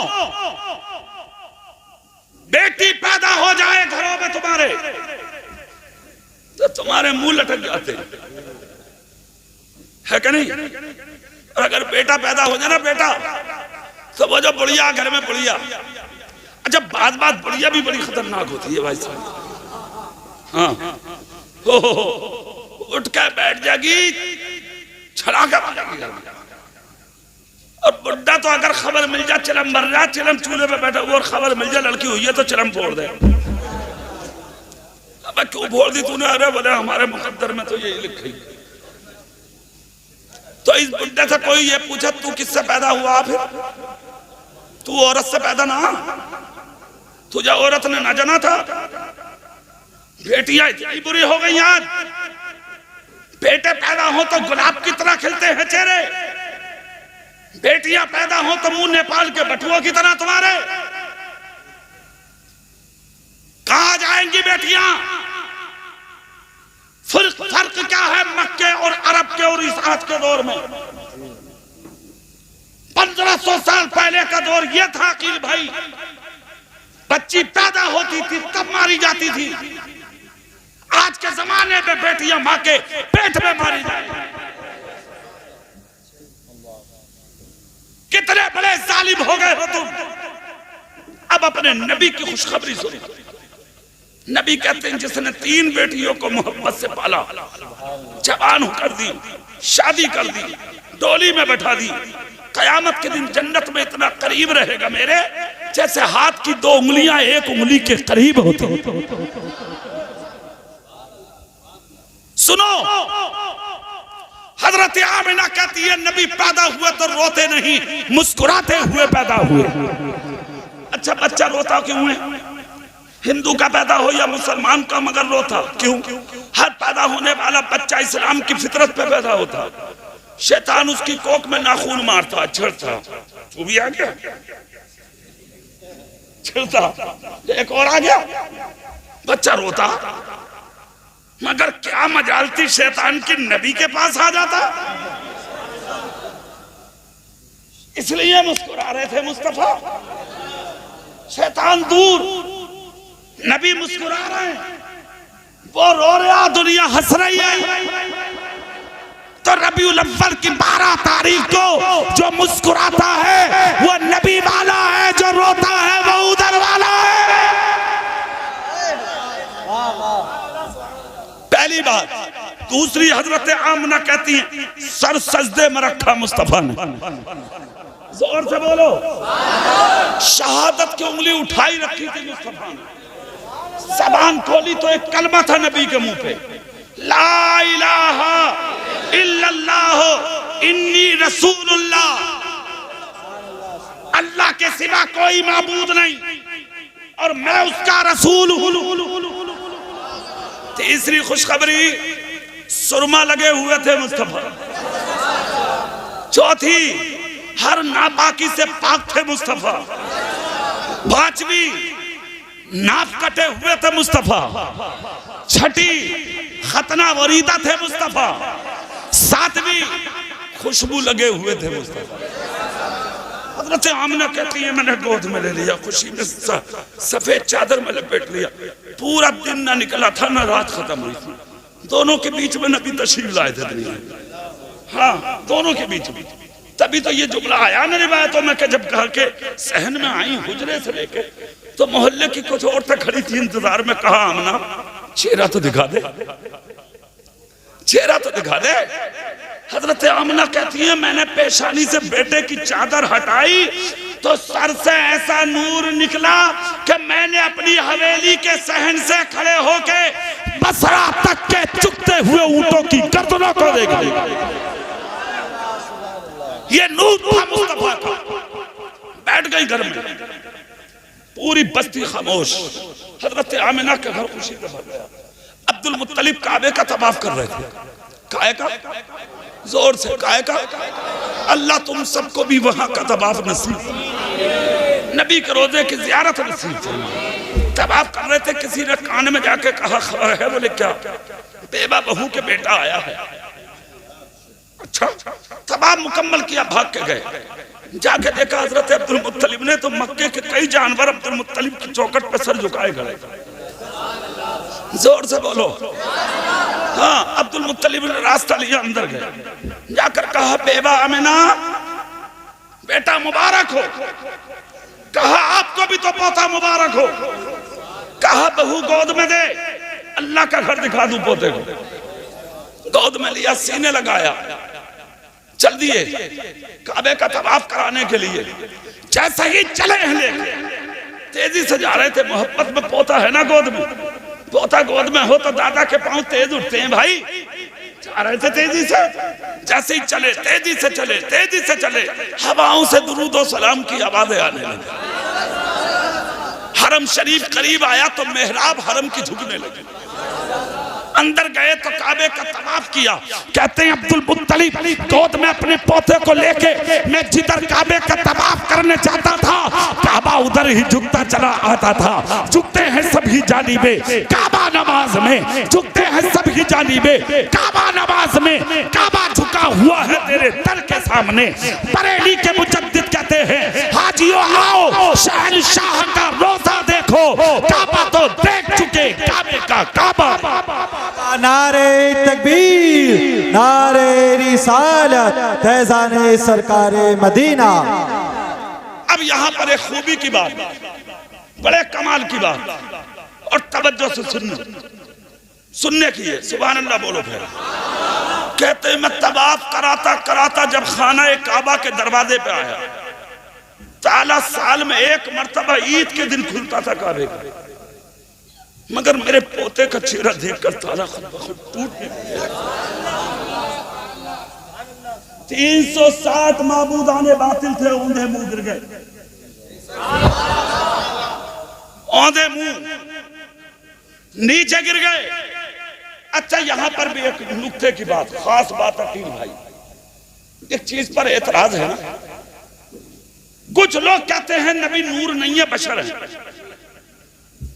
बेटी पैदा हो जाए घरों में तुम्हारे तो तुम्हारे मुंह लटक जाते है कि नहीं? और अगर बेटा पैदा हो जाए ना बेटा, तो वो जो बुढ़िया घर में बुढ़िया, अच्छा बात बुढ़िया भी बड़ी खतरनाक होती है भाई साहब। हाँ, हो उठ कर बैठ जाएगी, छड़ा कर आ जाएगी घर में। और बुढ़ा तो अगर खबर मिल जाए चिलम मर रहा, चिलम चूल्हे पे बैठा हुआ, और खबर मिल जाए लड़की हुई है तो चिलम फोड़ दे। अब क्यों फोड़ दी तूने? अरे बोले हमारे मुकद्दर में तो यही लिखी। तो इस बुढ़े से कोई ये पूछा तू किससे पैदा हुआ? फिर तू औरत से पैदा ना, तुझे औरत ने ना जाना था। बेटियां इतनी बुरी हो गई आज, बेटे पैदा हो तो गुलाब की तरह खिलते हैं चेहरे, बेटियां पैदा हो तो मुंह नेपाल के बटुओं की तरह तुम्हारे। कहां जाएंगी बेटियां? फर्क क्या है मक्के और अरब के और इस आज के दौर में? 1500 साल पहले का दौर यह था कि भाई बच्ची पैदा होती थी तब मारी जाती थी। आज के जमाने में बेटियां मां के पेट में मारी जाती। कितने बड़े जालिम हो गए हो तुम। अब अपने नबी की खुशखबरी सुनो। नबी कहते हैं जिसने 3 बेटियों को मोहब्बत से पाला, जवान कर दी, शादी कर दी, डोली में बैठा दी, कयामत के दिन जन्नत में इतना करीब रहेगा मेरे, जैसे हाथ की 2 उंगलियां 1 उंगली के करीब होती। सुनो, हजरत आमिना कहती है नबी पैदा हुए तो रोते नहीं, मुस्कुराते हुए पैदा हुए। अच्छा, बच्चा रोता क्यों है? हिंदू का पैदा हो या मुसलमान का, मगर रोता क्यों? हर पैदा होने वाला बच्चा इस्लाम की फितरत पे पैदा होता। शैतान उसकी कोख में नाखून मारता, छेड़ता, वो भी आ गया, छेड़ता, एक और आ गया, बच्चा रोता। मगर क्या मजालती शैतान की नबी के पास आ जाता, इसलिए मुस्कुरा रहे थे मुस्तफा। शैतान दूर, नबी मुस्कुरा रहे हैं, वो रो रहा, दुनिया हंस रही है। तो रबीउल अव्वल की 12 तारीख को जो मुस्कुराता है वो नबी वाला है, जो रोता है वो उधर वाला है। पहली बात। दूसरी, हजरत आमना कहती हैं सर सजदे में रखा मुस्तफा ने, जोर से बोलो, शहादत की उंगली उठाई रखी थी मुस्तफा ने। ज़बान खोली तो एक कलमा था नबी के मुंह पे, ला इलाहा इल्लल्लाह इन्नी रसूलुल्लाह, अल्लाह के सिवा कोई माबूद नहीं और मैं उसका रसूल हूं। तीसरी खुशखबरी, सुरमा लगे हुए थे मुस्तफा। चौथी, हर नापाकी से पाक थे मुस्तफा। पांचवी, नाफ कटे हुए थे मुस्तफा। छठी, खतना वरीदा थे मुस्तफा। सातवीं, खुशबू लगे हुए थे मुस्तफा। हजरत आमिना कहती है मैंने गोद में ले लिया, खुशी में सफेद चादर में लपेट लिया। पूरा दिन ना निकला था ना रात खत्म हुई थी, दोनों के बीच में नबी तशरीफ लाए थे दुनिया में। हाँ, दोनों के बीच में। तभी तो ये जुमला आया ना रिवायतों में कि जब कहा के सहन में आई हुजरे से लेके, तो मोहल्ले की कुछ औरतें खड़ी थी इंतजार में, कहा आमना चेहरा तो दिखा दे, चेहरा तो दिखा दे। हजरत आमना कहती है मैंने पेशानी से बेटे की चादर हटाई तो सर से ऐसा नूर निकला कि मैंने अपनी हवेली के सहन से खड़े होके बसरा तक के चुकते हुए ऊंटों की गर्दनों को देखा। ये नूर था मुस्तफा का। बैठ गई घर में, पूरी बस्ती खामोश। हजरत आमिना का घर खुशी से भर गया। अब्दुल मुत्तलिब काबे का तवाफ कर रहे थे। काहे का? जोर से काहे का? अल्लाह तुम सबको भी वहां का तवाफ नसीब, नबी के रोजे की जियारत नसीब फरमाए। तवाफ कर रहे थे, किसी ने कान में जाके कहा खबर है? बोले क्या? बेबा बहू के बेटा आया है। अच्छा, तवाफ मुकम्मल किया, भाग के गए। जाके देखा हजरत अब्दुल मुत्तलिब ने, तो मक्के के कई जानवर अब्दुल मुत्तलिब की चौखट पर सर झुकाए खड़े। जोर से बोलो। हाँ, अब्दुल मुत्तलिब ने रास्ता लिया, अंदर गए। जाकर कहा बेबा आमिना बेटा मुबारक हो। कहा आपको भी तो पोता मुबारक हो। कहा बहू गोद में दे, अल्लाह का घर दिखा दूं पोते को। गोद में लिया, सीने लगाया, चल दिए काबे का तवाफ कराने के लिए। जैसे ही चले हैं लेके, तेजी से जा रहे थे। मोहब्बत में पोता है ना गोद में, पोता गोद में हो तो दादा के पांव तेज उठते हैं भाई। जा रहे थे तेजी से, जैसे ही चले तेजी से चले, तेजी से चले, हवाओं से दुरूद और सलाम की आवाजें आने लगी। हरम शरीफ करीब आया तो मेहराब हरम की झुकने लगी। अंदर गए तो काबे का तवाफ किया। कहते हैं अब्दुल मुत्तलिब गोद में अपने पोते को लेके मैं जिधर काबे का तवाफ करने जाता था, काबा उधर ही झुकता चला आता था। झुकते हैं सभी जानिबे काबा नमाज में, झुकते हैं सभी जानिबे काबा नमाज में। काबा झुका हुआ है तेरे दर के सामने। बरेली के मुजद्दिद कहते हैं हाजियों आओ शहंशाह का रोजा देखो, काबा तो देख चुके काबे का काबा। नारे तकबीर, नारे रिसालत, फैज़ाने सरकारे मदीना। अब यहाँ पर एक खूबी की बात, बड़े कमाल की बात, और तवज्जो से सुनने की है। सुभान अल्लाह बोलो फिर। कहते हैं मैं तवाफ कराता कराता जब खाना काबा के दरवाजे पे आया, ताला साल में एक मर्तबा ईद के दिन खुलता था काबे का। मगर मेरे पोते का चेहरा देखकर ताला खुद ब खुद टूट गया। 360 माबूदाने बातिल थे, औंधे मुंह गिर गए, औंधे मुंह नीचे गिर गए। अच्छा, यहां पर भी एक नुक्ते की बात, खास बात अकील भाई, एक चीज पर एतराज है ना। कुछ लोग कहते हैं नबी नूर नहीं है, बशर है।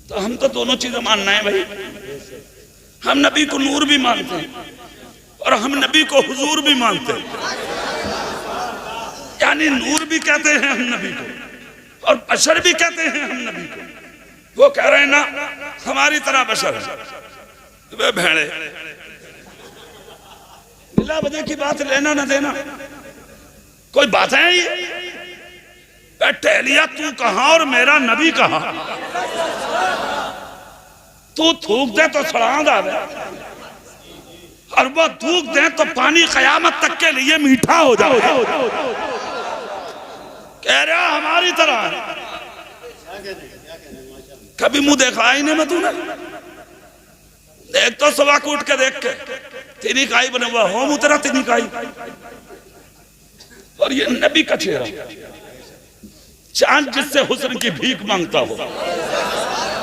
तो हम तो दोनों चीजें मानना है भाई। हम नबी को नूर भी मानते हैं और हम नबी को हुजूर भी मानते हैं, यानी नूर भी कहते हैं हम नबी को और बशर भी कहते हैं हम नबी को। वो कह रहे हैं ना हमारी तरह बशर है। वे भेड़े, बिला वजह की बात लेना ना देना कोई बात है ये? टहलिया तू कहां और मेरा नबी कहां? तू थूक दे तो सड़ांग आवे और वो थूक दे तो पानी कयामत तक के लिए मीठा हो जाए। कह रहा हमारी तरह है। कभी मुंह देखा ही नहीं मैं तूने? देख तो सवा कूट के देख के तीनी काई बने हुआ हो मुतरा तीनी काई। और ये नबी का चेहरा, चांद जिससे हुस्न की भीख मांगता हो,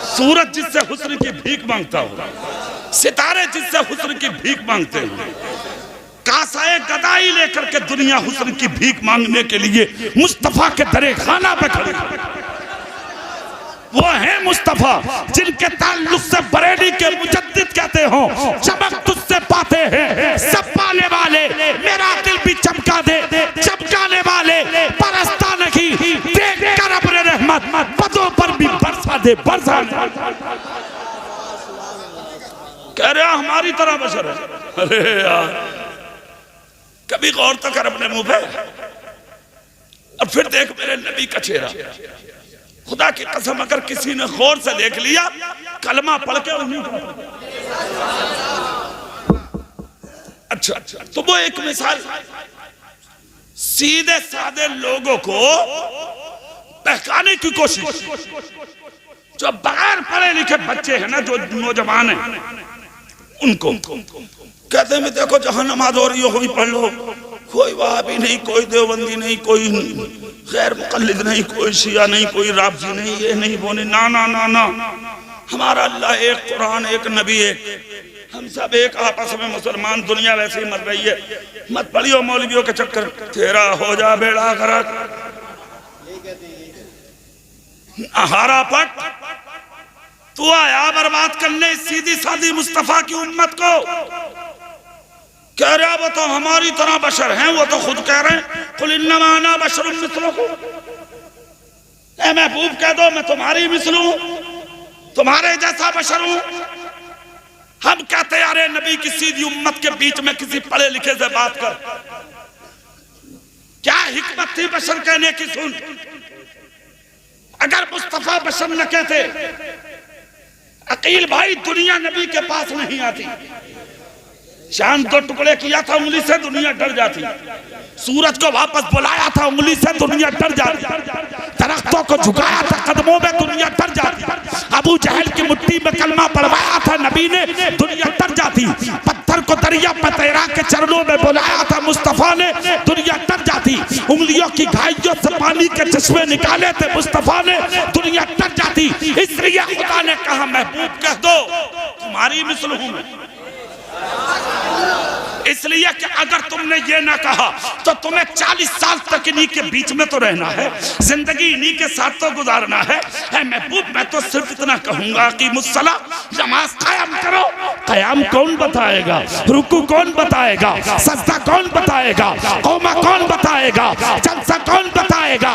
सूरज जिससे हुस्न की भीख मांगता हो, सितारे जिससे हुस्न की भीख मांगते हैं, कासाए गदाई लेकर के दुनिया हुस्न की भीख मांगने के लिए मुस्तफा के दरे खाना पे खड़े। वो है मुस्तफा जिनके ताल्लुक से बरेली के मुजद्दिद कहते हो चमक तुझसे पाते हैं सब पाने वाले, मेरा दिल भी चमका दे, चमकाने वाले परस्ता नहीं, देख कर अपने रहमत पदों पर भी बरसा दे, बरसा दे। कह रहा हमारी तरह बशर है। अरे यार, कभी गौर तो कर अपने मुंह पे और फिर देख मेरे नबी का चेहरा। खुदा की कसम अगर किसी ने गौर से देख लिया, कलमा पढ़ के उन्हीं को। अच्छा, तो वो एक मिसाल सीधे साधे लोगों को बहकाने की कोशिश। जो बगैर पढ़े लिखे बच्चे हैं ना, जो नौजवान हैं, उनको कहते हैं देखो जहां नमाज हो रही हो वहीं पढ़ लो। कोई वहाबी नहीं, कोई देवबंदी नहीं, कोई गैर मुकल्लिद नहीं, कोई शिया नहीं, कोई राफजी नहीं, ये नहीं वो नहीं। ना ना ना ना, हमारा अल्लाह एक, कुरान एक, नबी एक, हम सब एक, आपस में मुसलमान। दुनिया वैसे ही मर रही है, मत पढ़ियो मौलवियों के चक्कर, तेरा हो जा बेड़ा गरक। हारा पट, तू आया बर्बाद करने सीधी सादी मुस्तफा की उम्मत को। कह रहा वो तो हमारी तरह बशर हैं, वो तो खुद कह रहे हैं कुल इन्नमा अना बशरुम मिस्लुकुम। ऐ महबूब कह दो मैं तुम्हारी मिसल हूं, तुम्हारे जैसा बशर हूं। हम कहते अरे नबी की सीधी उम्मत के बीच में किसी पढ़े लिखे से बात कर, क्या हिकमत थी बशर कहने की? सुन, अगर मुस्तफा बशर न कहते अकील भाई, दुनिया नबी के पास नहीं आती। चांद दो टुकड़े किया था उंगली से, दुनिया डर जाती। सूरज को वापस बुलाया था उंगली से, दुनिया डर जाती। दरख्तों को झुकाया था कदमों में, दुनिया डर जाती। अबू जहल की मुट्ठी में कलमा पढ़वाया था नबी ने, दुनिया डर जाती। पत्थर को दरिया पर तैरा के चरणों में बुलाया था मुस्तफा ने, दुनिया डर जाती। उंगलियों की घाइयों से पानी के चश्मे निकाले थे मुस्तफा ने, दुनिया डर जाती। इसलिए खुदा ने कहा महबूब कह दो तुम्हारी मिसल हूं मैं। इसलिए कि अगर तुमने ये ना कहा तो तुम्हें 40 साल तक इन्हीं के बीच में तो रहना है, जिंदगी इन्हीं के साथ तो गुजारना है। महबूब मैं तो सिर्फ इतना कहूंगा कि मुसल्ला नमाज कायम करो। कयाम कौन बताएगा, रुकू कौन बताएगा, सजदा कौन बताएगा, कौमा कौन बताएगा, जलसा कौन बताएगा?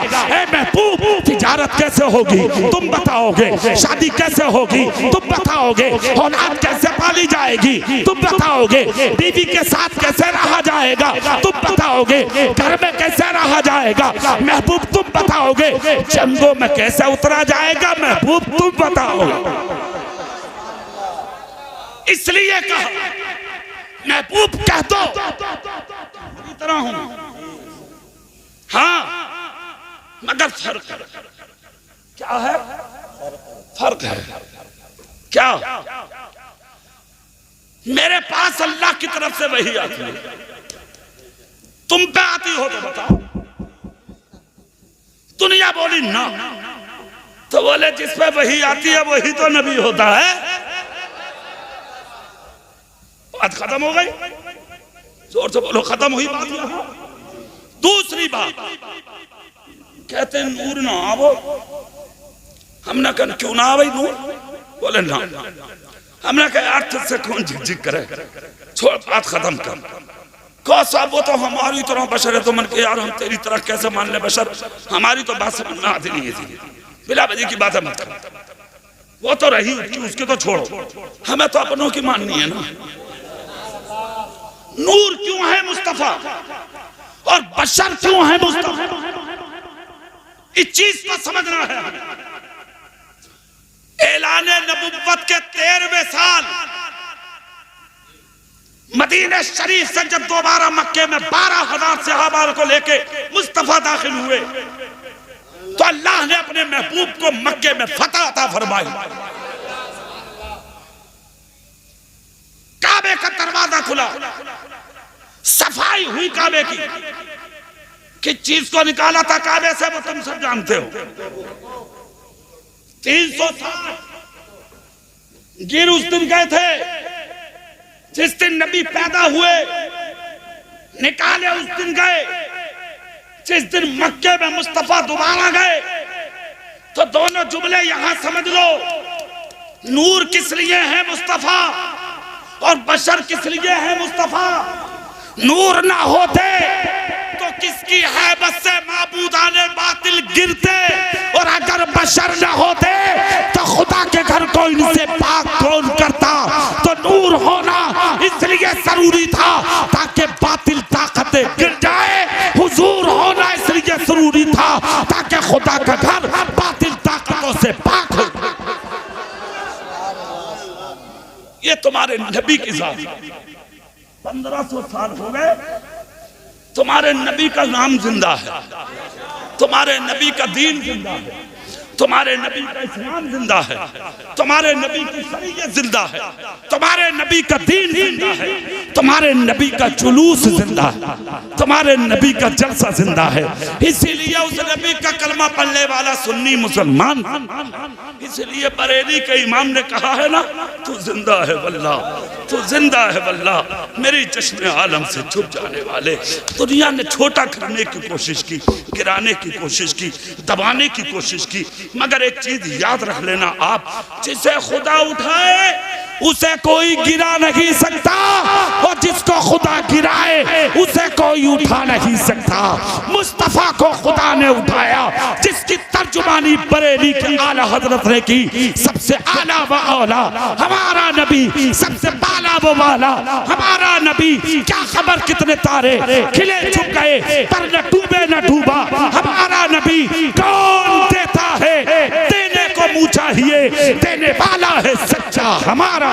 महबूब तिजारत कैसे होगी तुम बताओगे, शादी कैसे होगी तुम बताओगे, औलाद कैसे पाली जाएगी तुम बताओगे, बीवी के साथ कैसे रहा जाएगा तुम बताओगे, घर में कैसे रहा जाएगा महबूब तुम बताओगे, जंगों में कैसे उतरा जाएगा महबूब तुम बताओगे। इसलिए कहा महबूब कह दो पूरी तरह हूं। हाँ, मगर फर्क क्या है? फर्क है क्या मेरे पास अल्लाह की तरफ से वही आती है, तुम पे आती हो तो बताओ। दुनिया बोली ना, तो बोले जिस पे वही आती है वही तो नबी होता है। बात खत्म हो गई। जोर से बोलो, खत्म हुई बात। यहां दूसरी बात, कहते हैं नूर ना आवो। हमने कहा क्यों ना आवे नूर? बोले ना। हमने कहा अर्थ से कौन झिकझिक करे, छोड़ बात खत्म कर। कहा साहब वो तो हमारी तरह बशर है। तो मन के यार हम तेरी तरह कैसे मान ले बशर, हमारी तो बात समझ में आती नहीं है। बिला वजह की बात है मत कर, वो तो रही उसके तो छोड़ो, हमें तो अपनों की माननी है ना। नूर क्यों है मुस्तफा और बशर क्यों है मुस्तफा, इस चीज को समझना है। ऐलाने नबुव्वत के 13वें साल मदीने शरीफ से जब दोबारा मक्के में 12,000 सहाबा को लेके मुस्तफा दाखिल हुए, तो अल्लाह ने अपने महबूब को मक्के में फतह अता फरमाई। काबे का दरवाजा खुला, सफाई हुई काबे की। किस चीज को निकाला था काबे से वो तुम सब जानते हो। 360 गिर उस दिन गए थे जिस दिन नबी पैदा हुए, निकाले उस दिन गए जिस दिन मक्के में मुस्तफा दोबारा गए। तो दोनों जुमले यहां समझ लो, नूर किस लिए है मुस्तफा और बशर किस लिए है मुस्तफा। नूर ना होते तो किसकी हैबत से माबूदाने बातिल गिरते, और अगर बशर ना होते तो खुदा के घर को इनसे पाक कौन करता। तो नूर होना इसलिए जरूरी था ताकि बातिल ताकतें गिर जाए, हुजूर होना इसलिए जरूरी था ताकि खुदा का घर बातिल ताकतों से पाक हो। ये तुम्हारे नबी की जात, 1500 साल हो गए, तुम्हारे नबी का नाम जिंदा है, तुम्हारे नबी का दीन जिंदा है, तुम्हारे नबी का इस्लाम जिंदा है, तुम्हारे नबी की शरीयत जिंदा है, तुम्हारे नबी का दीन जिंदा है, तुम्हारे नबी का जुलूस जिंदा है, तुम्हारे नबी का जलसा जिंदा है। इसीलिए उस नबी का कलमा पढ़ने वाला सुन्नी मुसलमान, इसलिए बरेली के इमाम ने कहा है ना, तू जिंदा है वल्लाह, तू जिंदा है वल्लाह। मेरी चश्मे आलम से छुप जाने वाले, दुनिया ने छोटा करने की कोशिश की, गिराने की कोशिश की, दबाने की कोशिश की, मगर एक चीज याद रख लेना आप, जिसे खुदा उठाए उसे कोई गिरा नहीं सकता, और जिसको खुदा गिराए उसे कोई उठा नहीं सकता। मुस्तफा को खुदा ने उठाया, जिसकी तर्जुमानी बरेली के आला हजरत ने की। सबसे आला व औला हमारा नबी, सबसे बाला व वाला हमारा नबी। क्या खबर कितने तारे खिले छुप गए, पर न डूबे न डूबा हमारा नबी। कौन देता है, देने को मुँह चाहिए, देने वाला है सच्चा हमारा।